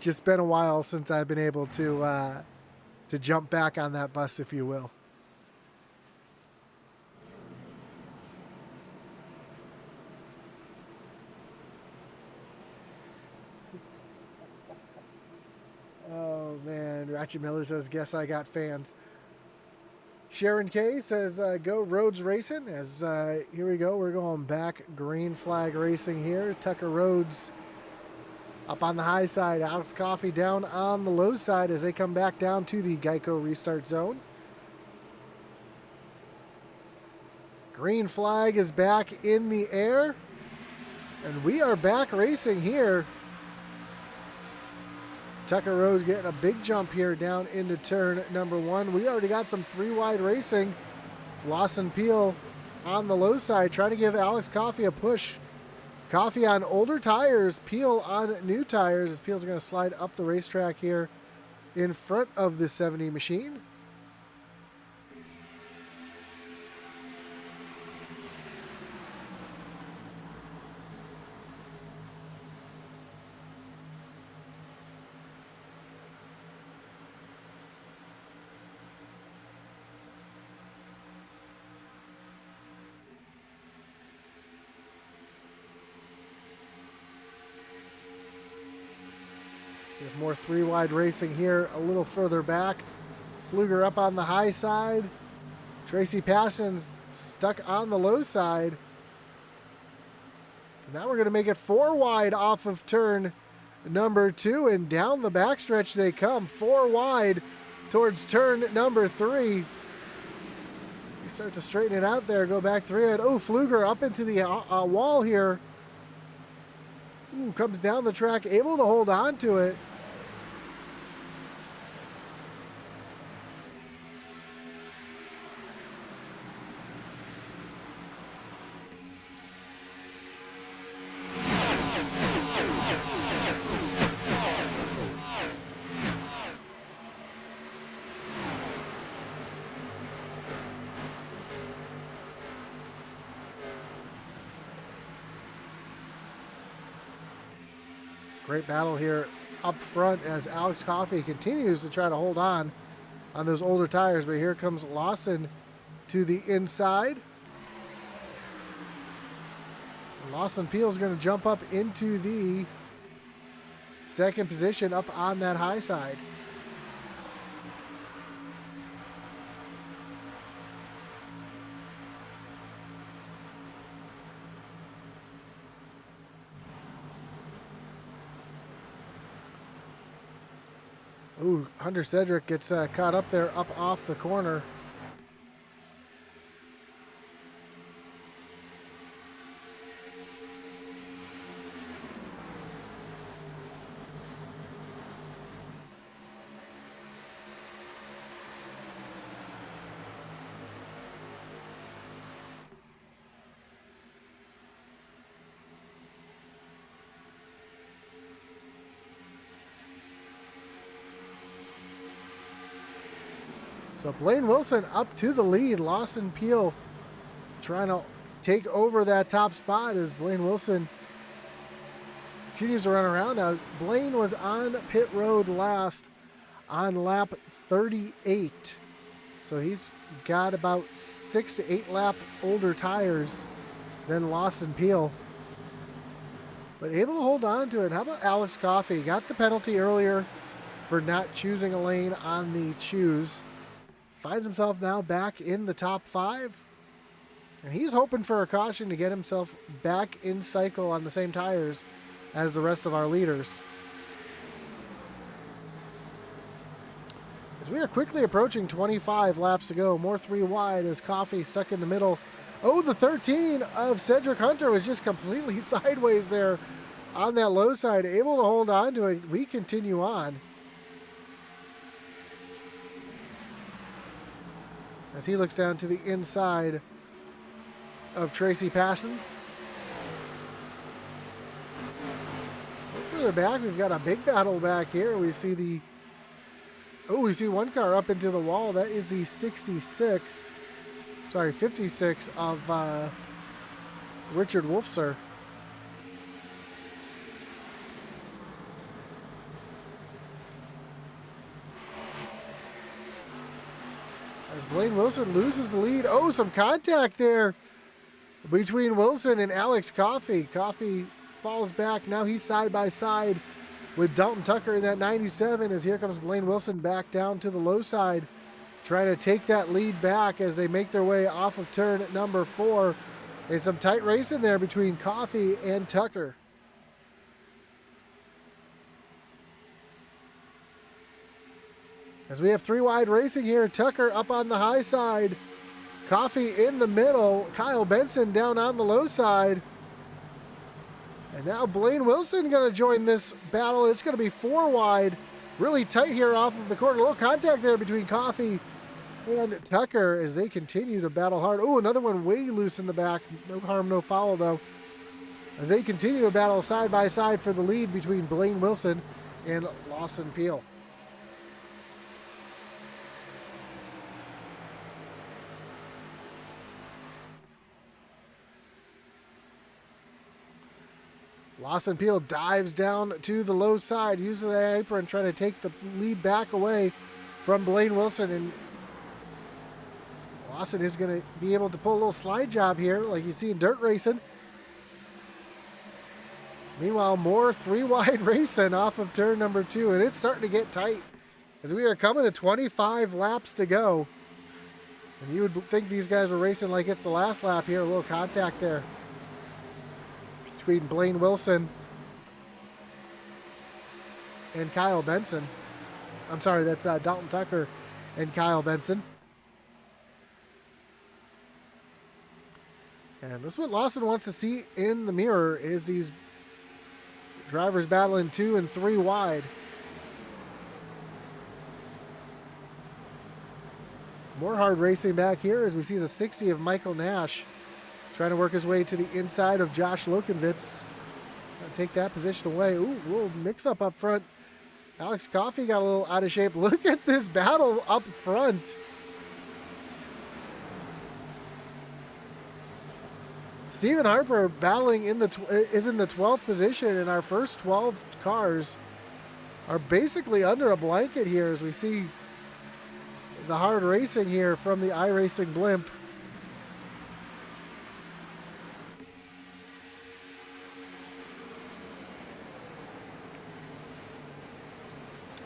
Just been a while since I've been able to jump back on that bus, if you will. Oh, man. Ratchet Miller says, guess I got fans. Sharon K says, go Rhodes Racing. As here we go. We're going back green flag racing here. Tucker Rhodes up on the high side. Alex Coffey down on the low side as they come back down to the Geico restart zone. Green flag is back in the air. And we are back racing here. Tucker Rhodes getting a big jump here down into turn number 1. We already got some 3-wide racing. It's Lawson Peel on the low side trying to give Alex Coffey a push. Coffey on older tires, Peel on new tires as Peel's going to slide up the racetrack here in front of the 70 machine. We have more 3-wide racing here a little further back. Pfluger up on the high side. Tracy Passions stuck on the low side. Now we're going to make it 4-wide off of turn number 2, and down the backstretch they come. 4 wide towards turn number 3. We start to straighten it out there. Go back 3. Oh, Pfluger up into the wall here. Ooh, comes down the track, able to hold on to it. Great battle here up front as Alex Coffey continues to try to hold on those older tires. But here comes Lawson to the inside. Lawson Peel's going to jump up into the second position up on that high side. Ooh, Hunter Cedric gets caught up there, up off the corner. So Blaine Wilson up to the lead. Lawson Peel trying to take over that top spot as Blaine Wilson continues to run around. Now, Blaine was on pit road last on lap 38. So he's got about 6 to 8 lap older tires than Lawson Peel. But able to hold on to it. How about Alex Coffey? Got the penalty earlier for not choosing a lane on the choose. Finds himself now back in the top 5. And he's hoping for a caution to get himself back in cycle on the same tires as the rest of our leaders. As we are quickly approaching 25 laps to go, more 3 wide as Coffey stuck in the middle. Oh, the 13 of Cedric Hunter was just completely sideways there on that low side, able to hold on to it. We continue on. As he looks down to the inside of Tracy Passons. Further back, we've got a big battle back here. We see we see one car up into the wall. That is the 56 of Richard Wolfser. As Blaine Wilson loses the lead. Oh, some contact there between Wilson and Alex Coffey. Coffey falls back. Now he's side by side with Dalton Tucker in that 97 as here comes Blaine Wilson back down to the low side, trying to take that lead back as they make their way off of turn number 4. There's some tight racing there between Coffey and Tucker. As we have 3 wide racing here, Tucker up on the high side, Coffey in the middle, Kyle Benson down on the low side. And now Blaine Wilson going to join this battle. It's going to be 4 wide, really tight here off of the corner. A little contact there between Coffey and Tucker as they continue to battle hard. Oh, another one way loose in the back. No harm, no foul though. As they continue to battle side by side for the lead between Blaine Wilson and Lawson Peel. Lawson Peel dives down to the low side, using the apron, trying to take the lead back away from Blaine Wilson. And Lawson is going to be able to pull a little slide job here, like you see in dirt racing. Meanwhile, more 3 wide racing off of turn number 2, and it's starting to get tight as we are coming to 25 laps to go. And you would think these guys were racing like it's the last lap here. A little contact there between Blaine Wilson and Kyle Benson. I'm sorry, that's Dalton Tucker and Kyle Benson. And this is what Lawson wants to see in the mirror, is these drivers battling 2 and 3 wide. More hard racing back here as we see the 60 of Michael Nash trying to work his way to the inside of Josh Lokenvitz. Take that position away. Ooh, a little mix-up up front. Alex Coffey got a little out of shape. Look at this battle up front. Stephen Harper battling is in the 12th position, and our first 12 cars are basically under a blanket here as we see the hard racing here from the iRacing blimp.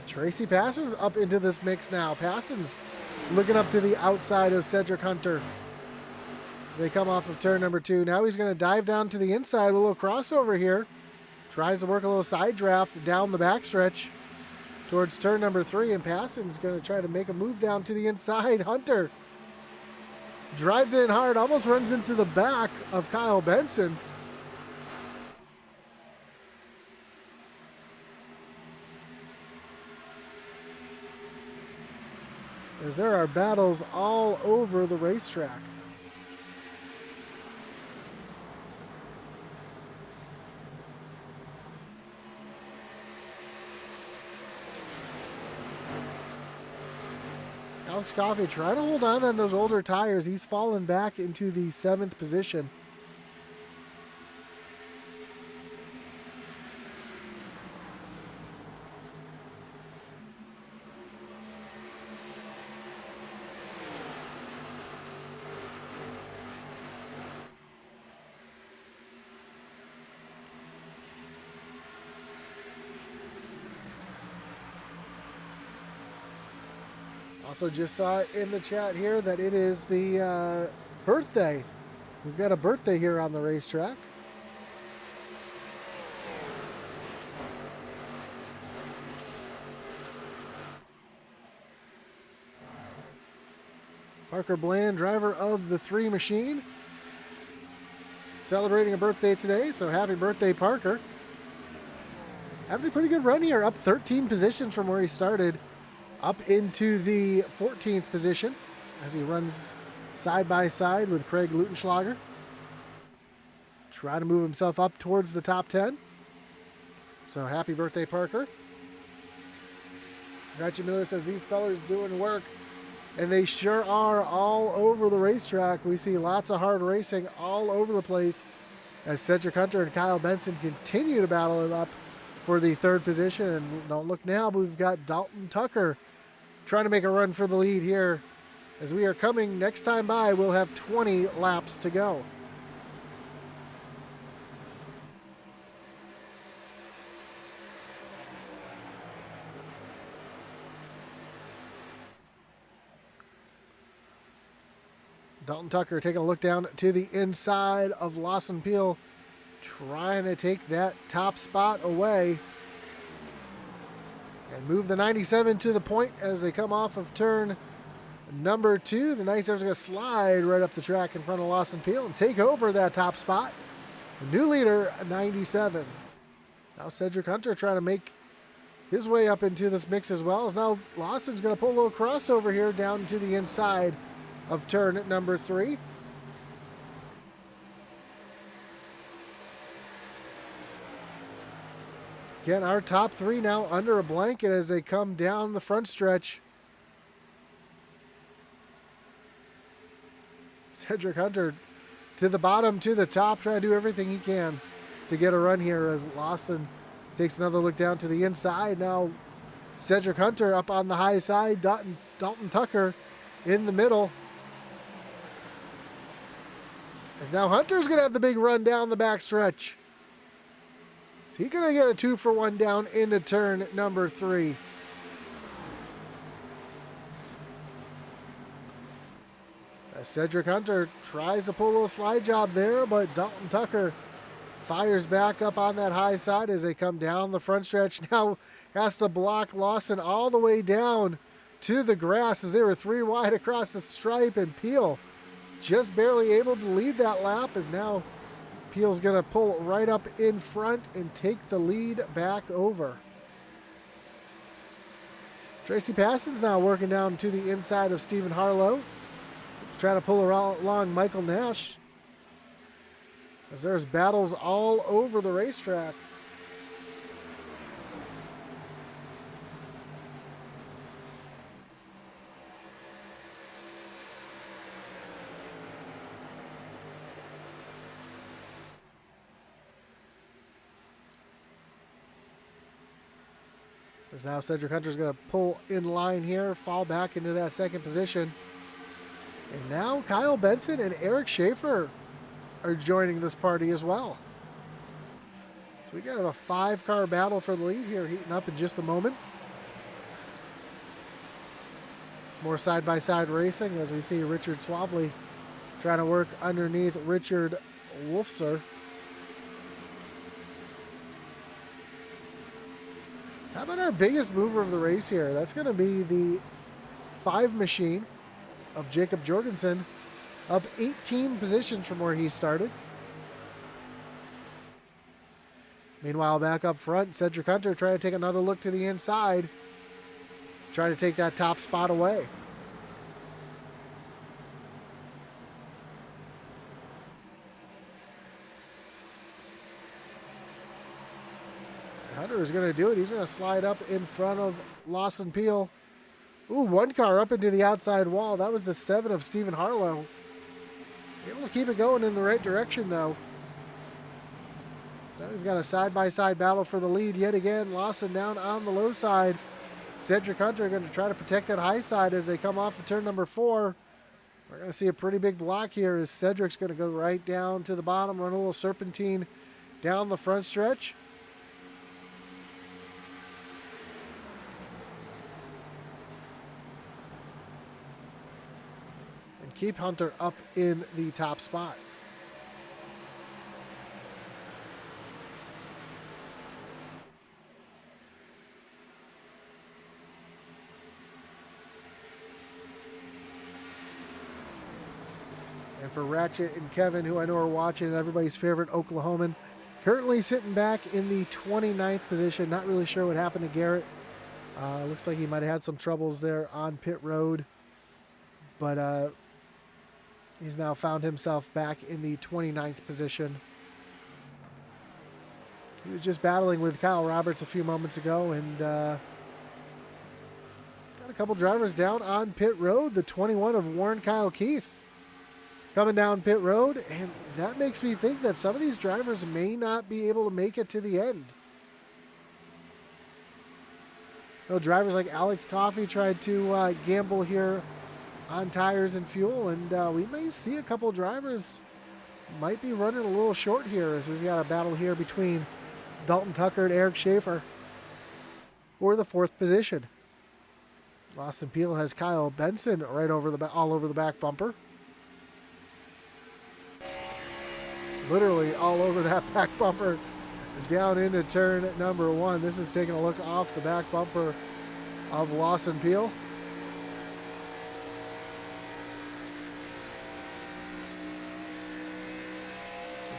Tracy Passon's up into this mix now. Passon's looking up to the outside of Cedric Hunter as they come off of turn number 2. Now he's going to dive down to the inside with a little crossover here. Tries to work a little side draft down the backstretch towards turn number 3, and Passon's going to try to make a move down to the inside. Hunter drives it in hard, almost runs into the back of Kyle Benson. As there are battles all over the racetrack. Alex Coffey trying to hold on those older tires. He's fallen back into the 7th position. Also just saw in the chat here that it is the birthday. We've got a birthday here on the racetrack. Parker Bland, driver of the 3 machine, celebrating a birthday today, so happy birthday, Parker. Having a pretty good run here, up 13 positions from where he started, up into the 14th position as he runs side by side with Craig Lutenschlager. Try to move himself up towards the top 10. So happy birthday, Parker. Gretchen Miller says these fellas doing work, and they sure are all over the racetrack. We see lots of hard racing all over the place as Cedric Hunter and Kyle Benson continue to battle it up for the 3rd position. And don't look now, but we've got Dalton Tucker trying to make a run for the lead here. As we are coming next time by, we'll have 20 laps to go. Dalton Tucker taking a look down to the inside of Lawson Peel, trying to take that top spot away and move the 97 to the point as they come off of turn number 2. The 97 is going to slide right up the track in front of Lawson Peel and take over that top spot. The new leader, 97. Now Cedric Hunter trying to make his way up into this mix as well. As now Lawson's going to pull a little crossover here down to the inside of turn number 3. Again, our top 3 now under a blanket as they come down the front stretch. Cedric Hunter to the bottom, to the top, trying to do everything he can to get a run here as Lawson takes another look down to the inside. Now Cedric Hunter up on the high side, Dalton Tucker in the middle. As now Hunter's going to have the big run down the back stretch. So he's going to get a 2-for-1 down into turn number 3. As Cedric Hunter tries to pull a little slide job there, but Dalton Tucker fires back up on that high side as they come down the front stretch. Now has to block Lawson all the way down to the grass as they were 3 wide across the stripe, and Peel just barely able to lead that lap as now Peel's going to pull right up in front and take the lead back over. Tracy Passon's now working down to the inside of Stephen Harlow, trying to pull along Michael Nash as there's battles all over the racetrack. As now Cedric Hunter's going to pull in line here, fall back into that 2nd position. And now Kyle Benson and Eric Schaefer are joining this party as well. So we got a 5-car battle for the lead here heating up in just a moment. More side-by-side racing as we see Richard Swavely trying to work underneath Richard Wolfser. How about our biggest mover of the race here? That's going to be the 5 machine of Jacob Jorgensen, up 18 positions from where he started. Meanwhile, back up front, Cedric Hunter trying to take another look to the inside, trying to take that top spot away. Hunter is going to do it. He's going to slide up in front of Lawson Peel. Ooh, one car up into the outside wall. That was the 7 of Stephen Harlow. Able to keep it going in the right direction, though. So we've got a side-by-side battle for the lead yet again. Lawson down on the low side. Cedric Hunter going to try to protect that high side as they come off of turn number 4. We're going to see a pretty big block here as Cedric's going to go right down to the bottom, run a little serpentine down the front stretch. Keep Hunter up in the top spot. And for Ratchet and Kevin, who I know are watching, everybody's favorite Oklahoman, currently sitting back in the 29th position. Not really sure what happened to Garrett. Looks like he might have had some troubles there on pit road. But he's now found himself back in the 29th position. He was just battling with Kyle Roberts a few moments ago, and got a couple drivers down on pit road. The 21 of Warren Kyle Keith coming down pit road, and that makes me think that some of these drivers may not be able to make it to the end. You know, drivers like Alex Coffey tried to gamble here on tires and fuel, and we may see a couple drivers might be running a little short here as we've got a battle here between Dalton Tucker and Eric Schaefer for the 4th position. Lawson Peel has Kyle Benson right over the all over the back bumper. Literally all over that back bumper down into turn number 1. This is taking a look off the back bumper of Lawson Peel.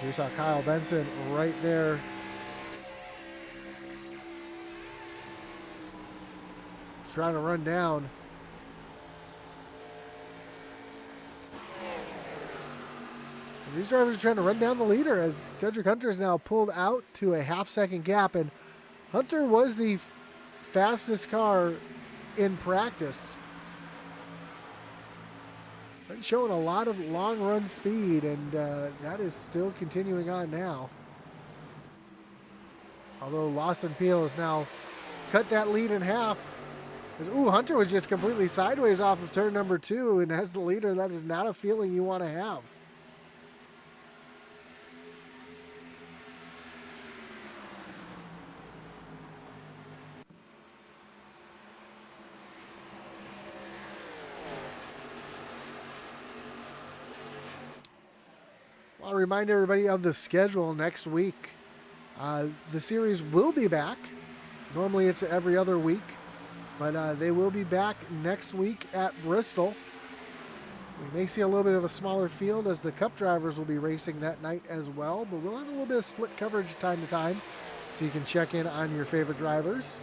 We saw Kyle Benson right there. Trying to run down. These drivers are trying to run down the leader as Cedric Hunter is now pulled out to a half-second gap. And Hunter was the fastest car in practice. Been showing a lot of long run speed, and that is still continuing on now. Although Lawson Peel has now cut that lead in half. Ooh, Hunter was just completely sideways off of turn number 2, and as the leader, that is not a feeling you want to have. I'll remind everybody of the schedule next week. The series will be back. Normally it's every other week, but they will be back next week at Bristol. We may see a little bit of a smaller field as the Cup drivers will be racing that night as well, but we'll have a little bit of split coverage time to time, so you can check in on your favorite drivers.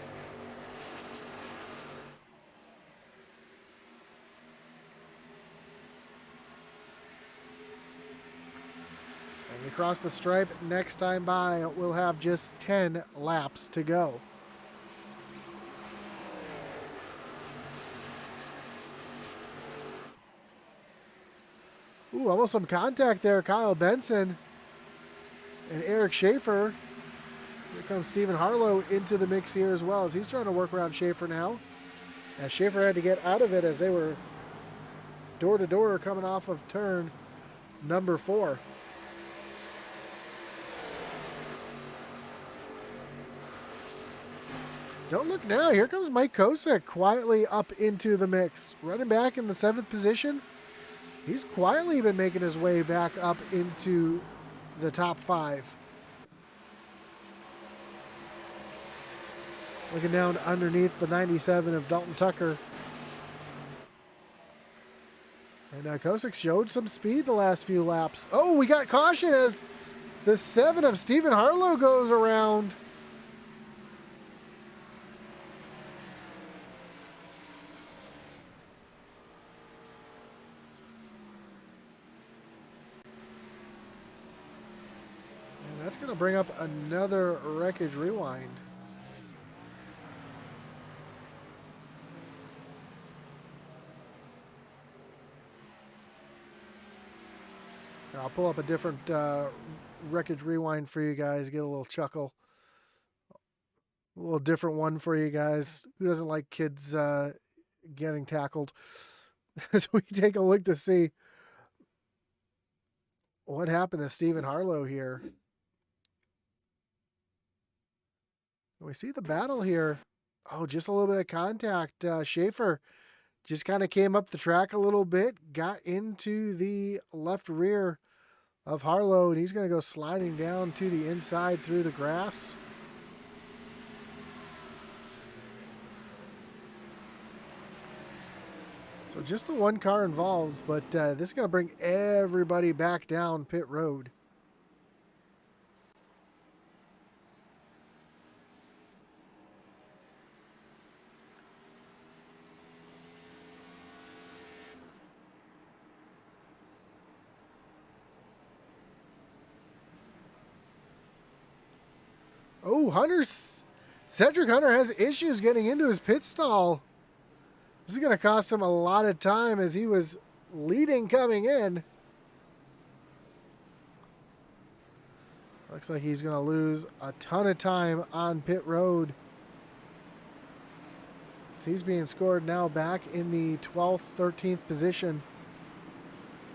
Across the stripe next time by, we'll have just 10 laps to go. Ooh, almost some contact there. Kyle Benson and Eric Schaefer. Here comes Stephen Harlow into the mix here as well as he's trying to work around Schaefer now. As Schaefer had to get out of it as they were door to door coming off of turn number 4. Don't look now. Here comes Mike Kosick quietly up into the mix. Running back in the 7th position. He's quietly been making his way back up into the top 5. Looking down underneath the 97 of Dalton Tucker. And Kosick showed some speed the last few laps. Oh, we got caution as the 7 of Stephen Harlow goes around. And that's going to bring up another wreckage rewind. I'll pull up a different wreckage rewind for you guys, get a little chuckle. A little different one for you guys. Who doesn't like kids getting tackled? As we take a look to see what happened to Stephen Harlow here. We see the battle here. Oh, just a little bit of contact. Schaefer just kind of came up the track a little bit, got into the left rear of Harlow, and he's going to go sliding down to the inside through the grass. So just the one car involved, but this is going to bring everybody back down pit road. Oh, Cedric Hunter has issues getting into his pit stall. This is going to cost him a lot of time as he was leading coming in. Looks like he's going to lose a ton of time on pit road. So he's being scored now back in the 12th, 13th position.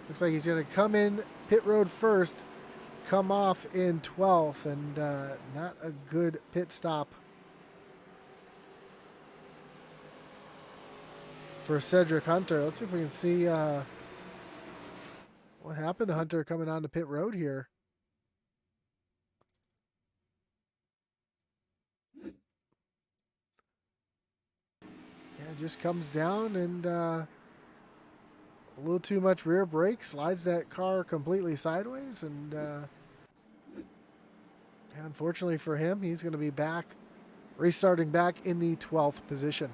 Looks like he's going to come in pit road first, come off in 12th, and not a good pit stop for Cedric Hunter. Let's see if we can see what happened to Hunter coming onto pit road here. Yeah, just comes down and a little too much rear brake, slides that car completely sideways, and unfortunately for him, he's going to be back, restarting back in the 12th position.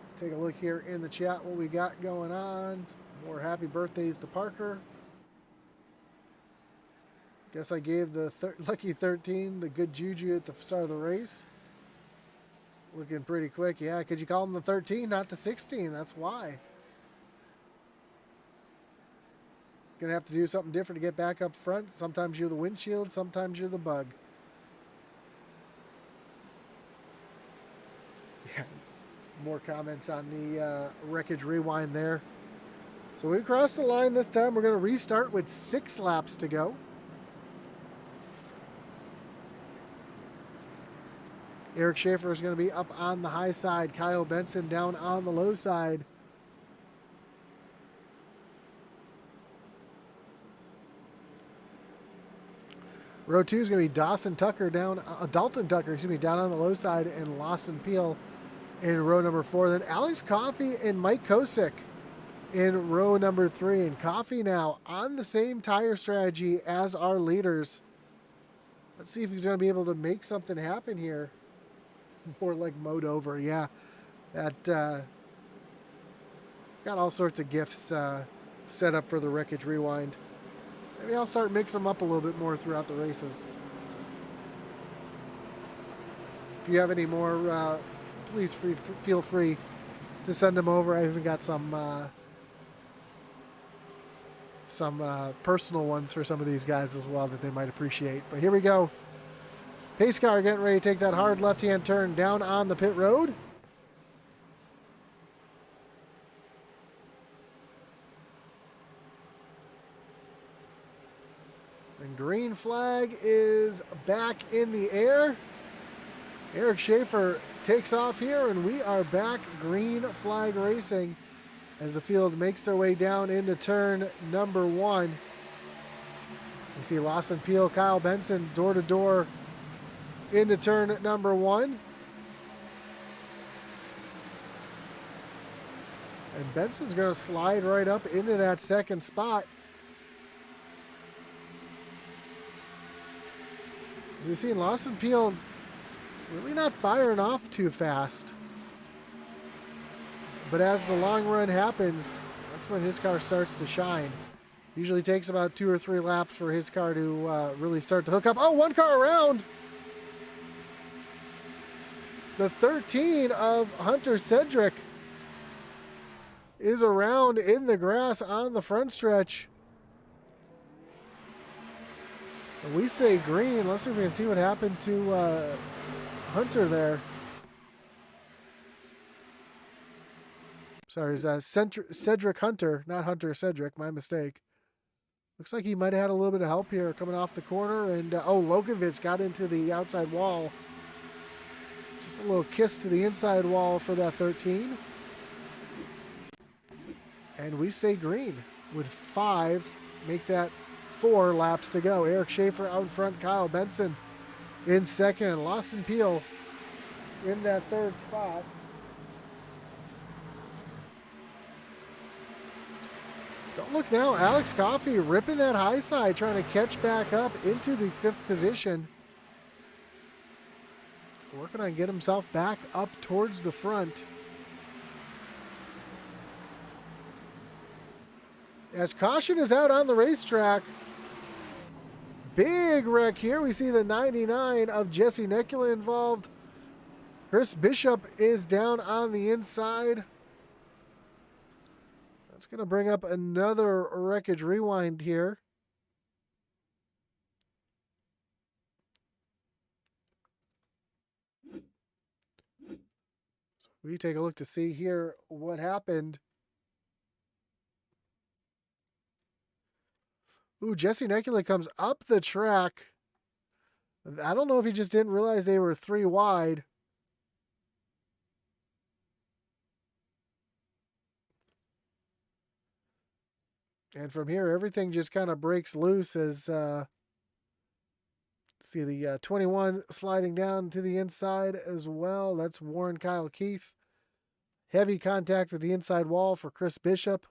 Let's take a look here in the chat what we got going on. More happy birthdays to Parker. Guess I gave the lucky 13 the good juju at the start of the race. Looking pretty quick. Yeah, could you call him the 13, not the 16? That's why. Going to have to do something different to get back up front. Sometimes you're the windshield, sometimes you're the bug. Yeah, more comments on the wreckage rewind there. So we crossed the line this time. We're going to restart with 6 laps to go. Eric Schaefer is going to be up on the high side. Kyle Benson down on the low side. Row 2 is going to be Dalton Tucker, down on the low side, and Lawson Peel in row number 4. Then Alex Coffey and Mike Kosick in row number 3. And Coffey now on the same tire strategy as our leaders. Let's see if he's going to be able to make something happen here. More like mowed over, yeah. That got all sorts of gifts set up for the wreckage rewind. Maybe I'll start mixing them up a little bit more throughout the races. If you have any more, please feel free to send them over. I even got some personal ones for some of these guys as well that they might appreciate. But here we go. Pace car getting ready to take that hard left-hand turn down on the pit road. And green flag is back in the air. Eric Schaefer takes off here, and we are back green flag racing as the field makes their way down into turn number 1. We see Lawson Peel, Kyle Benson door to door into turn number 1. And Benson's going to slide right up into that second spot. As we've seen, Lawson Peel really not firing off too fast. But as the long run happens, that's when his car starts to shine. Usually takes about 2 or 3 laps for his car to really start to hook up. Oh, one car around! The 13 of Hunter Cedric is around in the grass on the front stretch. And we say green. Let's see if we can see what happened to Hunter there. Sorry, it's Cedric Hunter, not Hunter Cedric, my mistake. Looks like he might have had a little bit of help here coming off the corner. And, oh, Lokovitz got into the outside wall. Just a little kiss to the inside wall for that 13. And we stay green with 5, make that 4 laps to go. Eric Schaefer out in front, Kyle Benson in second, and Lawson Peel in that 3rd spot. Don't look now, Alex Coffey ripping that high side, trying to catch back up into the 5th position. Working on getting himself back up towards the front. As caution is out on the racetrack, big wreck here. We see the 99 of Jesse Nekula involved. Chris Bishop is down on the inside. That's going to bring up another wreckage rewind here. So we take a look to see here what happened. Ooh, Jesse Nekula comes up the track. I don't know if he just didn't realize they were 3 wide. And from here, everything just kind of breaks loose as, see the 21 sliding down to the inside as well. That's Warren Kyle Keith. Heavy contact with the inside wall for Chris Bishop.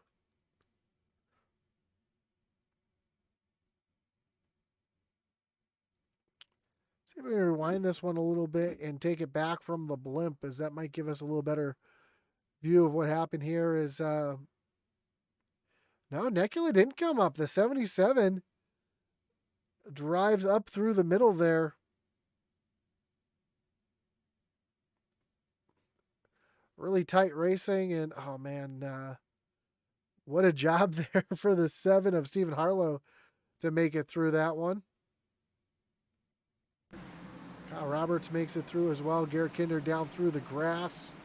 See if we can rewind this one a little bit and take it back from the blimp, as that might give us a little better view of what happened here. Is no, Nekula didn't come up. The 77 drives up through the middle there. Really tight racing, and oh man, what a job there for the 7 of Stephen Harlow to make it through that one. Kyle Roberts makes it through as well. Garrett Kinder down through the grass.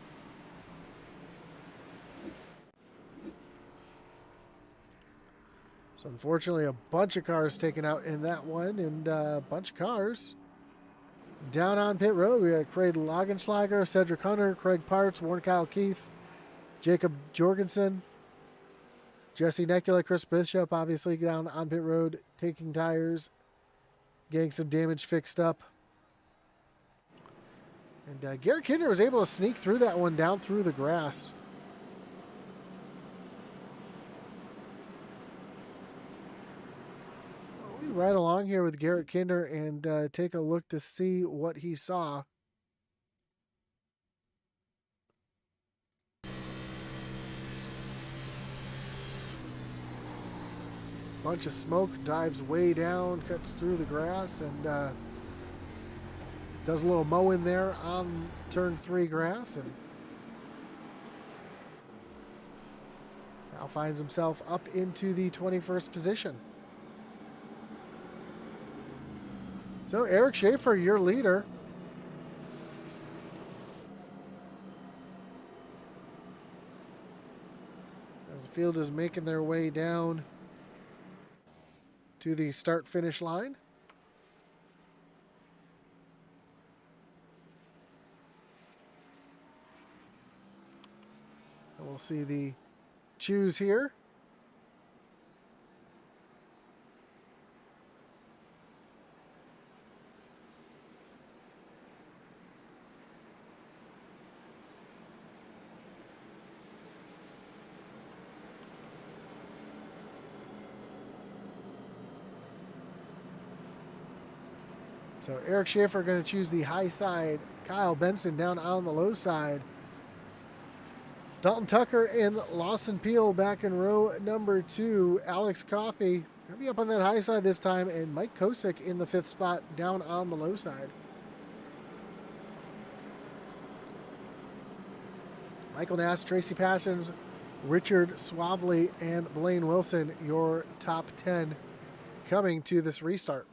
So unfortunately, a bunch of cars taken out in that one, and a bunch of cars down on pit road. We got Craig Lagenschlager, Cedric Hunter, Craig Parts, Warren Kyle Keith, Jacob Jorgensen, Jesse Nekula, Chris Bishop, obviously down on pit road, taking tires, getting some damage fixed up. And Garrett Kinder was able to sneak through that one down through the grass. We ride along here with Garrett Kinder and take a look to see what he saw. Bunch of smoke, dives way down, cuts through the grass, and does a little mowing there on turn 3 grass, and now finds himself up into the 21st position. So Eric Schaefer, your leader. As the field is making their way down to the start-finish line. And we'll see the choose here. So Eric Schaefer going to choose the high side. Kyle Benson down on the low side. Dalton Tucker and Lawson Peel back in row number 2. Alex Coffey going to be up on that high side this time. And Mike Kosick in the 5th spot down on the low side. Michael Nash, Tracy Passions, Richard Swavely, and Blaine Wilson, your top 10 coming to this restart.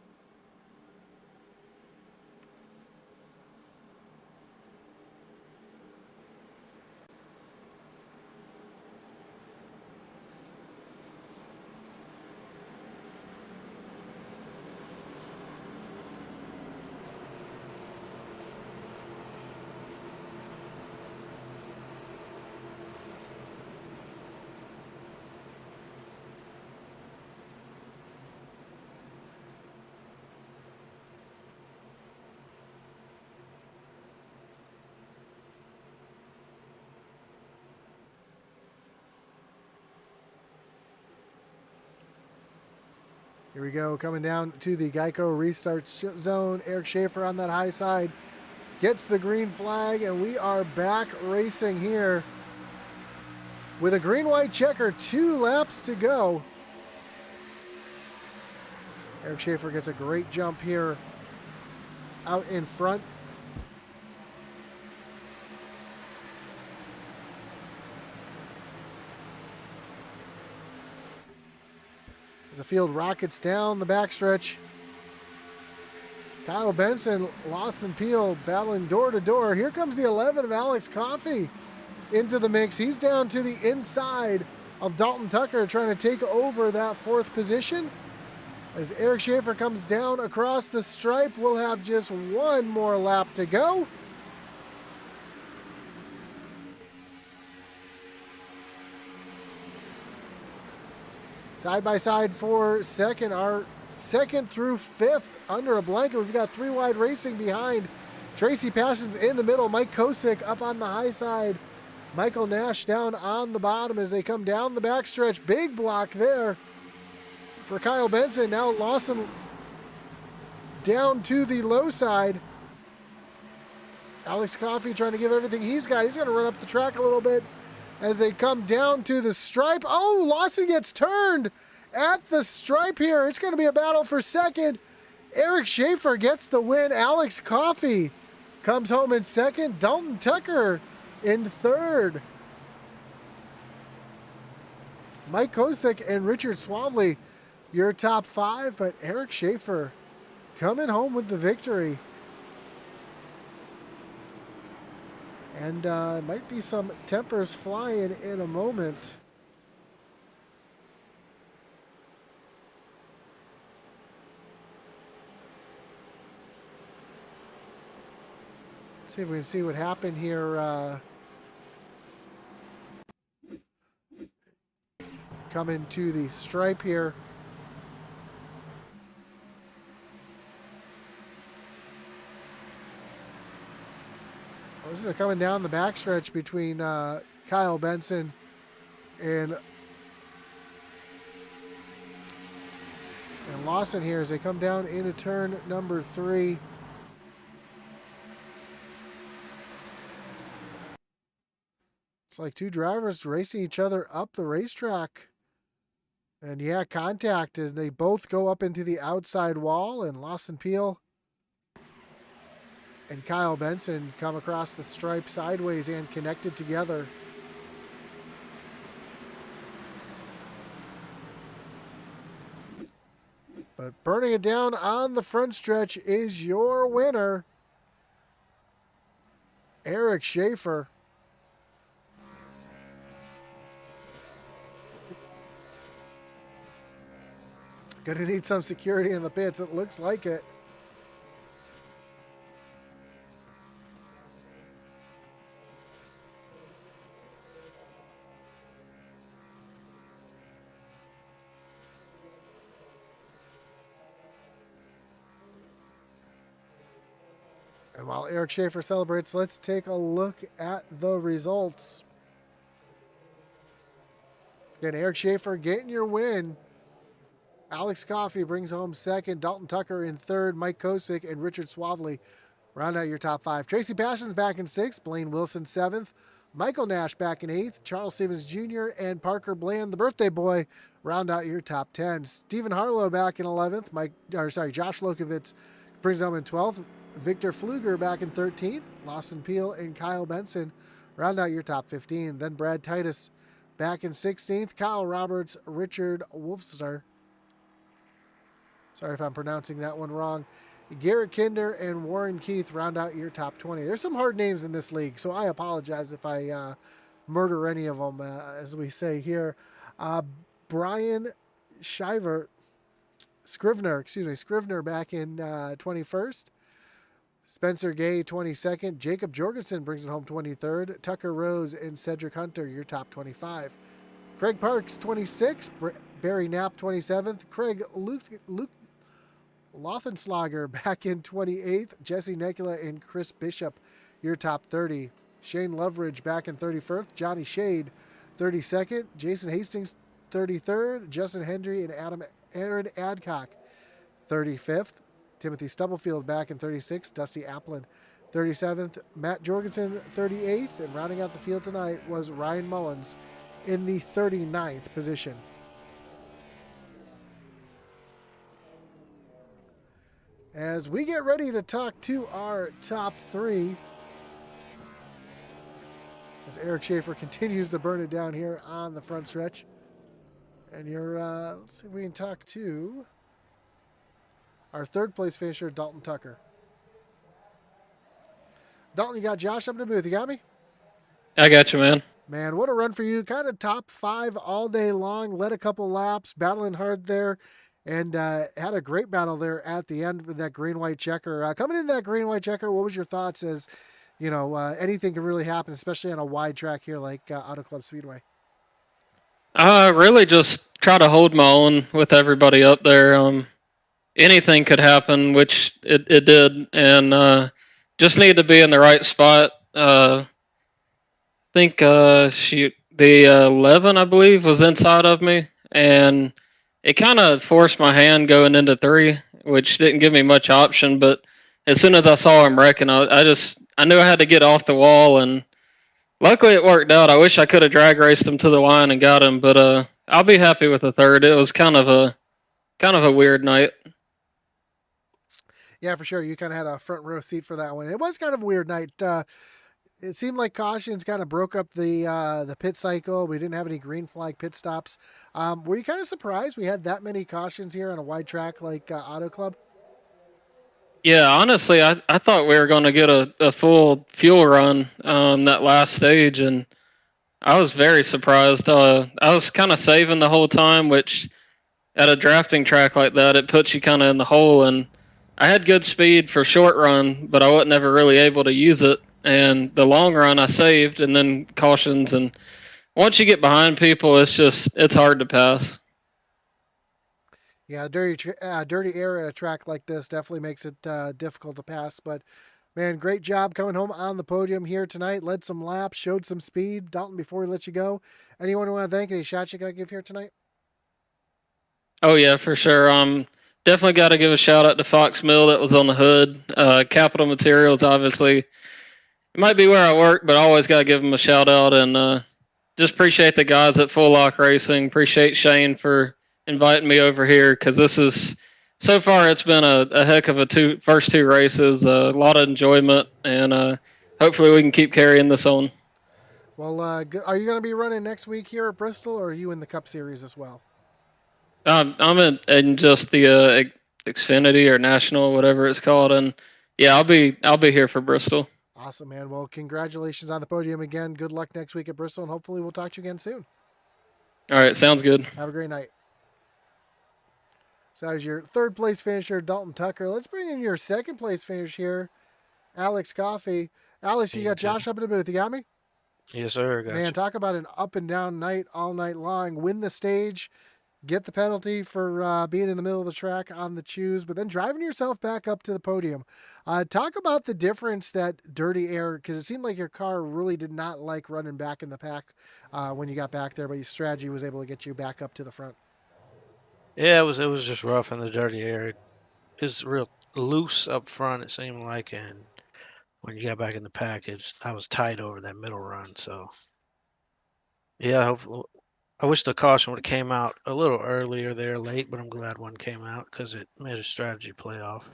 Here we go, coming down to the Geico restart zone. Eric Schaefer on that high side gets the green flag, and we are back racing here with a green-white checker. 2 laps to go. Eric Schaefer gets a great jump here out in front. As the field rockets down the backstretch, Kyle Benson, Lawson Peel battling door to door. Here comes the 11 of Alex Coffey into the mix. He's down to the inside of Dalton Tucker, trying to take over that 4th position. As Eric Schaefer comes down across the stripe, we'll have just 1 more lap to go. Side by side for second, our 2nd through 5th under a blanket. We've got 3 wide racing behind. Tracy Passions in the middle. Mike Kosick up on the high side. Michael Nash down on the bottom as they come down the backstretch. Big block there for Kyle Benson. Now Lawson down to the low side. Alex Coffey trying to give everything he's got. He's going to run up the track a little bit as they come down to the stripe. Oh, Lawson gets turned at the stripe here. It's going to be a battle for 2nd. Eric Schaefer gets the win. Alex Coffey comes home in 2nd. Dalton Tucker in 3rd. Mike Kosick and Richard Swavely, your top 5, but Eric Schaefer coming home with the victory. And might be some tempers flying in a moment. See if we can see what happened here. Coming to the stripe here. This is coming down the backstretch between Kyle Benson and Lawson here as they come down into turn number 3. It's like 2 drivers racing each other up the racetrack. And yeah, contact as they both go up into the outside wall, and Lawson Peel and Kyle Benson come across the stripe sideways and connected together. But burning it down on the front stretch is your winner, Eric Schaefer. Going to need some security in the pits. It looks like it. And while Eric Schaefer celebrates, let's take a look at the results. Again, Eric Schaefer getting your win. Alex Coffey brings home second. Dalton Tucker in third. Mike Kosick and Richard Swavely round out your top five. Tracy Passions back in sixth. Blaine Wilson seventh. Michael Nash back in eighth. Charles Stevens Jr. and Parker Bland, the birthday boy, round out your top 10. Stephen Harlow back in 11th. Josh Lokovitz brings home in 12th. Victor Fluger back in 13th. Lawson Peel and Kyle Benson round out your top 15. Then Brad Titus back in 16th. Kyle Roberts, Richard Wolfster. Sorry if I'm pronouncing that one wrong. Garrett Kinder and Warren Keith round out your top 20. There's some hard names in this league, so I apologize if I murder any of them, as we say here. Brian Scrivener back in 21st. Spencer Gay, 22nd. Jacob Jorgensen brings it home 23rd. Tucker Rose and Cedric Hunter, your top 25. Craig Parks, 26th. Barry Knapp, 27th. Craig Lothenslager back in 28th. Jesse Nekula and Chris Bishop, your top 30. Shane Loveridge back in 31st. Johnny Shade, 32nd. Jason Hastings, 33rd. Justin Hendry and Aaron Adcock, 35th. Timothy Stubblefield back in 36th. Dusty Applin, 37th. Matt Jorgensen, 38th. And rounding out the field tonight was Ryan Mullins in the 39th position. As we get ready to talk to our top three, as Eric Schaefer continues to burn it down here on the front stretch. And let's see if we can talk to our third place finisher, Dalton Tucker. Dalton, you got Josh up in the booth. You got me? I got you, man. Man, what a run for you. Kind of top five all day long. Led a couple laps, battling hard there. And had a great battle there at the end with that green-white checker. Coming in that green-white checker, what was your thoughts as, anything can really happen, especially on a wide track here like Auto Club Speedway? Really just try to hold my own with everybody up there. Anything could happen, which it did, and just need to be in the right spot. I think the 11, I believe, was inside of me, and it kind of forced my hand going into 3, which didn't give me much option. But as soon as I saw him wrecking, I knew I had to get off the wall, and luckily it worked out. I wish I could have drag raced him to the line and got him, but I'll be happy with the third. It was kind of a weird night. Yeah, for sure. You kind of had a front row seat for that one. It was kind of a weird night. It seemed like cautions kind of broke up the pit cycle. We didn't have any green flag pit stops. Were you kind of surprised we had that many cautions here on a wide track like Auto Club? Yeah, honestly, I thought we were going to get a full fuel run that last stage, and I was very surprised. I was kind of saving the whole time, which at a drafting track like that, it puts you kind of in the hole. And I had good speed for short run, but I wasn't ever really able to use it. And the long run I saved, and then cautions. And once you get behind people, it's hard to pass. Yeah, dirty air at a track like this definitely makes it difficult to pass. But, man, great job coming home on the podium here tonight. Led some laps, showed some speed. Dalton, before we let you go, anyone want to thank? Any shots you got to give here tonight? Oh, yeah, for sure. Definitely got to give a shout out to Fox Mill that was on the hood. Capital Materials, obviously. It might be where I work, but I always got to give them a shout out. And just appreciate the guys at Full Lock Racing. Appreciate Shane for inviting me over here, because so far it's been a heck of first two races. A lot of enjoyment, and hopefully we can keep carrying this on. Well, are you going to be running next week here at Bristol, or are you in the Cup Series as well? I'm in just the Xfinity or National, whatever it's called, and yeah, I'll be here for Bristol. Awesome, man. Well, congratulations on the podium again. Good luck next week at Bristol, and hopefully we'll talk to you again soon. All right, sounds good. Have a great night. So that was your third place finisher, Dalton Tucker. Let's bring in your second place finish here, Alex Coffey. Alex, you got Okay. Josh up in the booth. You got me? Yes, sir. Man, Gotcha. talk about an up and down night all night long. Win the stage, get the penalty for being in the middle of the track on the choose, but then driving yourself back up to the podium. Talk about the difference that dirty air, because it seemed like your car really did not like running back in the pack when you got back there, but your strategy was able to get you back up to the front. Yeah, it was just rough in the dirty area. It's real loose up front. It seemed like, and when you got back in the package, I was tight over that middle run. So yeah, hopefully, I wish the caution would have came out a little earlier there, late, but I'm glad one came out because it made a strategy play off.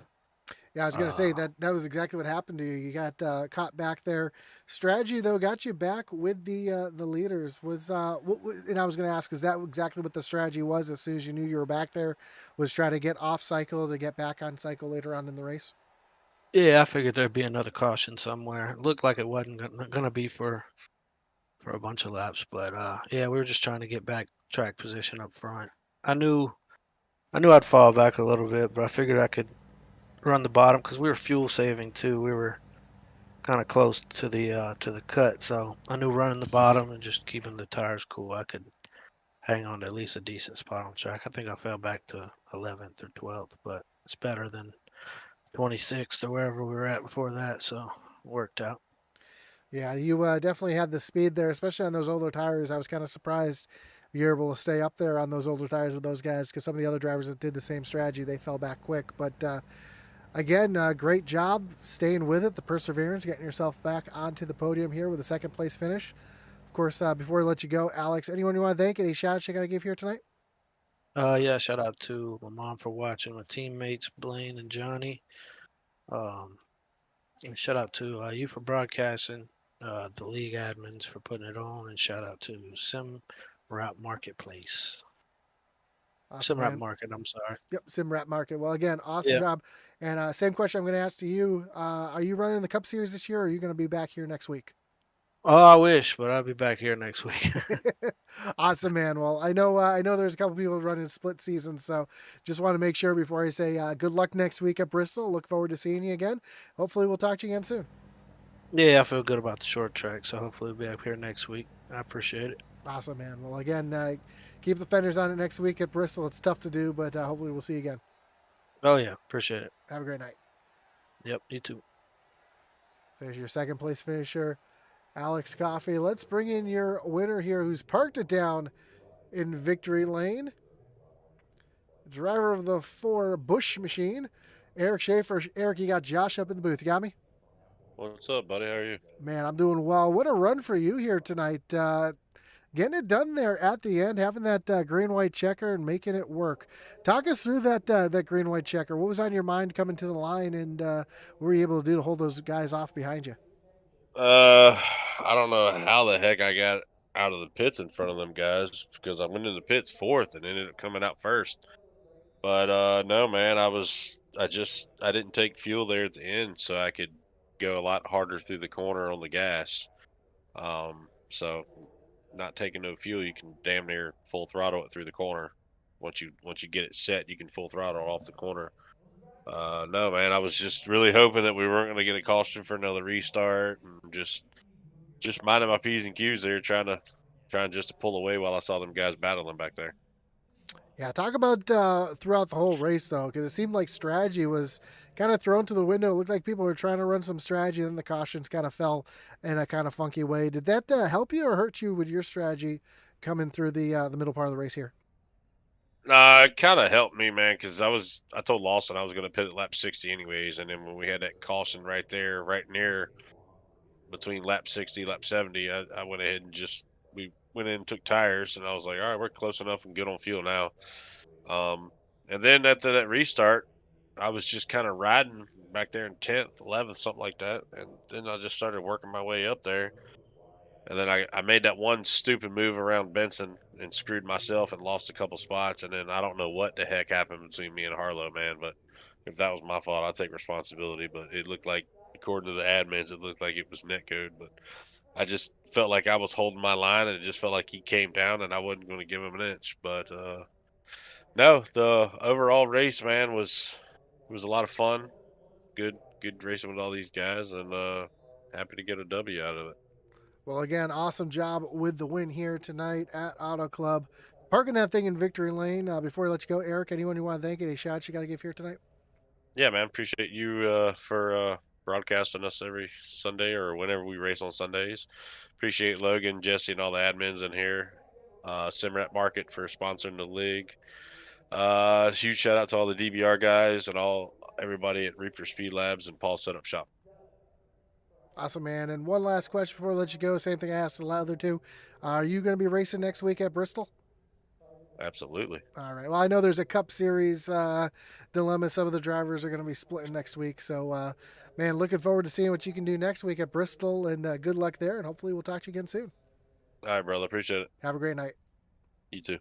Yeah, I was gonna say Uh, that was exactly what happened to you. You got caught back there. Strategy though got you back with the leaders. Was and I was gonna ask, is that exactly what the strategy was? As soon as you knew you were back there, was try to get off cycle to get back on cycle later on in the race. yeah, I figured there'd be another caution somewhere. It looked like it wasn't gonna be for a bunch of laps, but yeah, we were just trying to get back track position up front. I knew I knew I'd fall back a little bit, but I figured I could run the bottom because we were fuel saving too. We were kind of close to the cut, so I knew running the bottom and just keeping the tires cool, I could hang on to at least a decent spot on track. I think I fell back to 11th or 12th, but it's better than 26th or wherever we were at before that, so it worked out. Yeah, you definitely had the speed there, especially on those older tires. I was kind of surprised you were able to stay up there on those older tires with those guys because some of the other drivers that did the same strategy, they fell back quick. But again, great job staying with it, the perseverance, getting yourself back onto the podium here with a second place finish. Of course, before we let you go, Alex, anyone you want to thank? Any shout outs you got to give here tonight? Yeah, shout out to my mom for watching, my teammates Blaine and Johnny. Um, and shout out to you for broadcasting, the league admins for putting it on, and shout out to Sim Route Marketplace. Awesome, Sim Route man. Market, I'm sorry. Yep, Sim Rat Market. Well, again, awesome Yeah. job. And same question I'm going to ask to you. Are you running the Cup Series this year or are you going to be back here next week? Oh, I wish, but I'll be back here next week. Awesome, man. Well, I know there's a couple people running split seasons, so just want to make sure before I say good luck next week at Bristol. Look forward to seeing you again. Hopefully, we'll talk to you again soon. Yeah, I feel good about the short track, so hopefully we'll be up here next week. I appreciate it. Awesome, man. Well, again, keep the fenders on it next week at Bristol. It's tough to do, but hopefully, we'll see you again. Oh yeah, appreciate it. Have a great night. Yep, you too. There's your second place finisher, Alex Coffey. Let's bring in your winner here, who's parked it down in victory lane. Driver of the 4 Bush machine, Eric Schaefer. Eric, you got Josh up in the booth. You got me? What's up, buddy? How are you? Man, I'm doing well. What a run for you here tonight. Getting it done there at the end, having that green white checker and making it work. Talk us through that green white checker. What was on your mind coming to the line, and what were you able to do to hold those guys off behind you? Uh, I don't know how the heck I got out of the pits in front of them guys because I went in the pits fourth and ended up coming out first. But no, man, I didn't take fuel there at the end, so I could go a lot harder through the corner on the gas. So not taking no fuel, you can damn near full throttle it through the corner. Once you get it set, you can full throttle off the corner. No, man, I was just really hoping that we weren't going to get a caution for another restart, and just minding my p's and q's there, trying just to pull away while I saw them guys battling back there. Yeah, talk about throughout the whole race though, because it seemed like strategy was kind of thrown to the window. It looked like people were trying to run some strategy, and then the cautions kind of fell in a kind of funky way. Did that help you or hurt you with your strategy coming through the middle part of the race here? Nah, it kind of helped me, man, because I told Lawson I was going to pit at lap 60 anyways, and then when we had that caution right there, right near between lap 60, lap 70, I went ahead and just we went in and took tires, and I was like, all right, we're close enough and good on fuel now. Um, and then after that restart, I was just kind of riding back there in 10th, 11th, something like that. And then I just started working my way up there. And then I made that one stupid move around Benson and screwed myself and lost a couple spots. And then I don't know what the heck happened between me and Harlow, man. But if that was my fault, I take responsibility. But it looked like, according to the admins, it looked like it was net code. But I just felt like I was holding my line, and it just felt like he came down, and I wasn't going to give him an inch. But No, the overall race, man, was a lot of fun. Good racing with all these guys, and happy to get a W out of it. Well, again, awesome job with the win here tonight at Auto Club. Parking that thing in Victory Lane. Before I let you go, Eric, anyone you want to thank? Any shots you got to give here tonight? Yeah, man, appreciate you for broadcasting us every Sunday or whenever we race on Sundays. Appreciate Logan, Jesse, and all the admins in here. Simrat Market for sponsoring the league. Huge shout out to all the DVR guys and everybody at Reaper Speed Labs and Paul Setup Shop. Awesome, man. And one last question before I let you go. Same thing I asked the other two. Are you going to be racing next week at Bristol? Absolutely. All right. Well, I know there's a Cup Series dilemma. Some of the drivers are going to be splitting next week. So, man, looking forward to seeing what you can do next week at Bristol. And good luck there. And hopefully we'll talk to you again soon. All right, brother. Appreciate it. Have a great night. You too.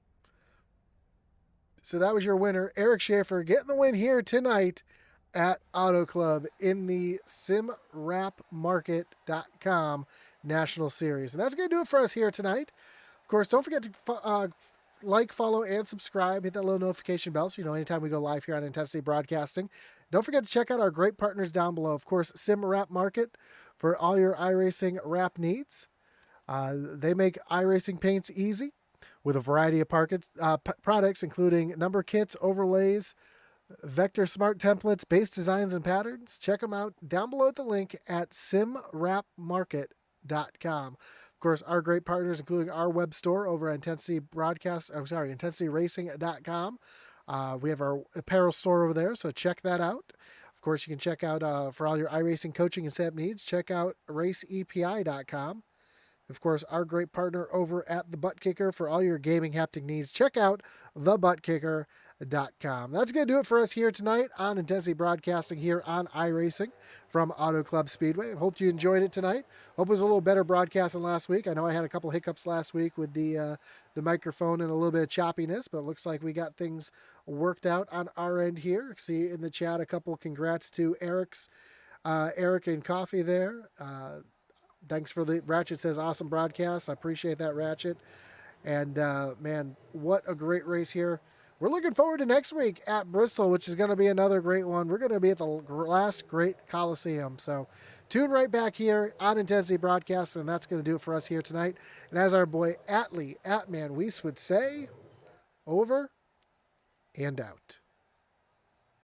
So that was your winner, Eric Schaefer, getting the win here tonight at Auto Club in the simwrapmarket.com National Series. And that's going to do it for us here tonight. Of course, don't forget to like, follow, and subscribe. Hit that little notification bell so you know anytime we go live here on Intensity Broadcasting. Don't forget to check out our great partners down below. Of course, Sim Wrap Market for all your iRacing wrap needs. They make iRacing paints easy with a variety of products, including number kits, overlays, vector smart templates, base designs, and patterns. Check them out down below at the link at simwrapmarket.com. Of course, our great partners, including our web store over at intensityracing.com. We have our apparel store over there, so check that out. Of course, you can check out, for all your iRacing coaching and setup needs, check out raceepi.com. Of course, our great partner over at The Butt Kicker for all your gaming haptic needs. Check out thebuttkicker.com. That's going to do it for us here tonight on Intensity Broadcasting here on iRacing from Auto Club Speedway. Hope you enjoyed it tonight. Hope it was a little better broadcast than last week. I know I had a couple hiccups last week with the microphone and a little bit of choppiness, but it looks like we got things worked out on our end here. See in the chat a couple congrats to Eric and Coffee there. Thanks for the Ratchet says awesome broadcast. I appreciate that, Ratchet. And man, what a great race here. We're looking forward to next week at Bristol, which is going to be another great one. We're going to be at the last great Coliseum. So tune right back here on Intensity Broadcast, and that's going to do it for us here tonight. And as our boy Atman Weiss would say, over and out.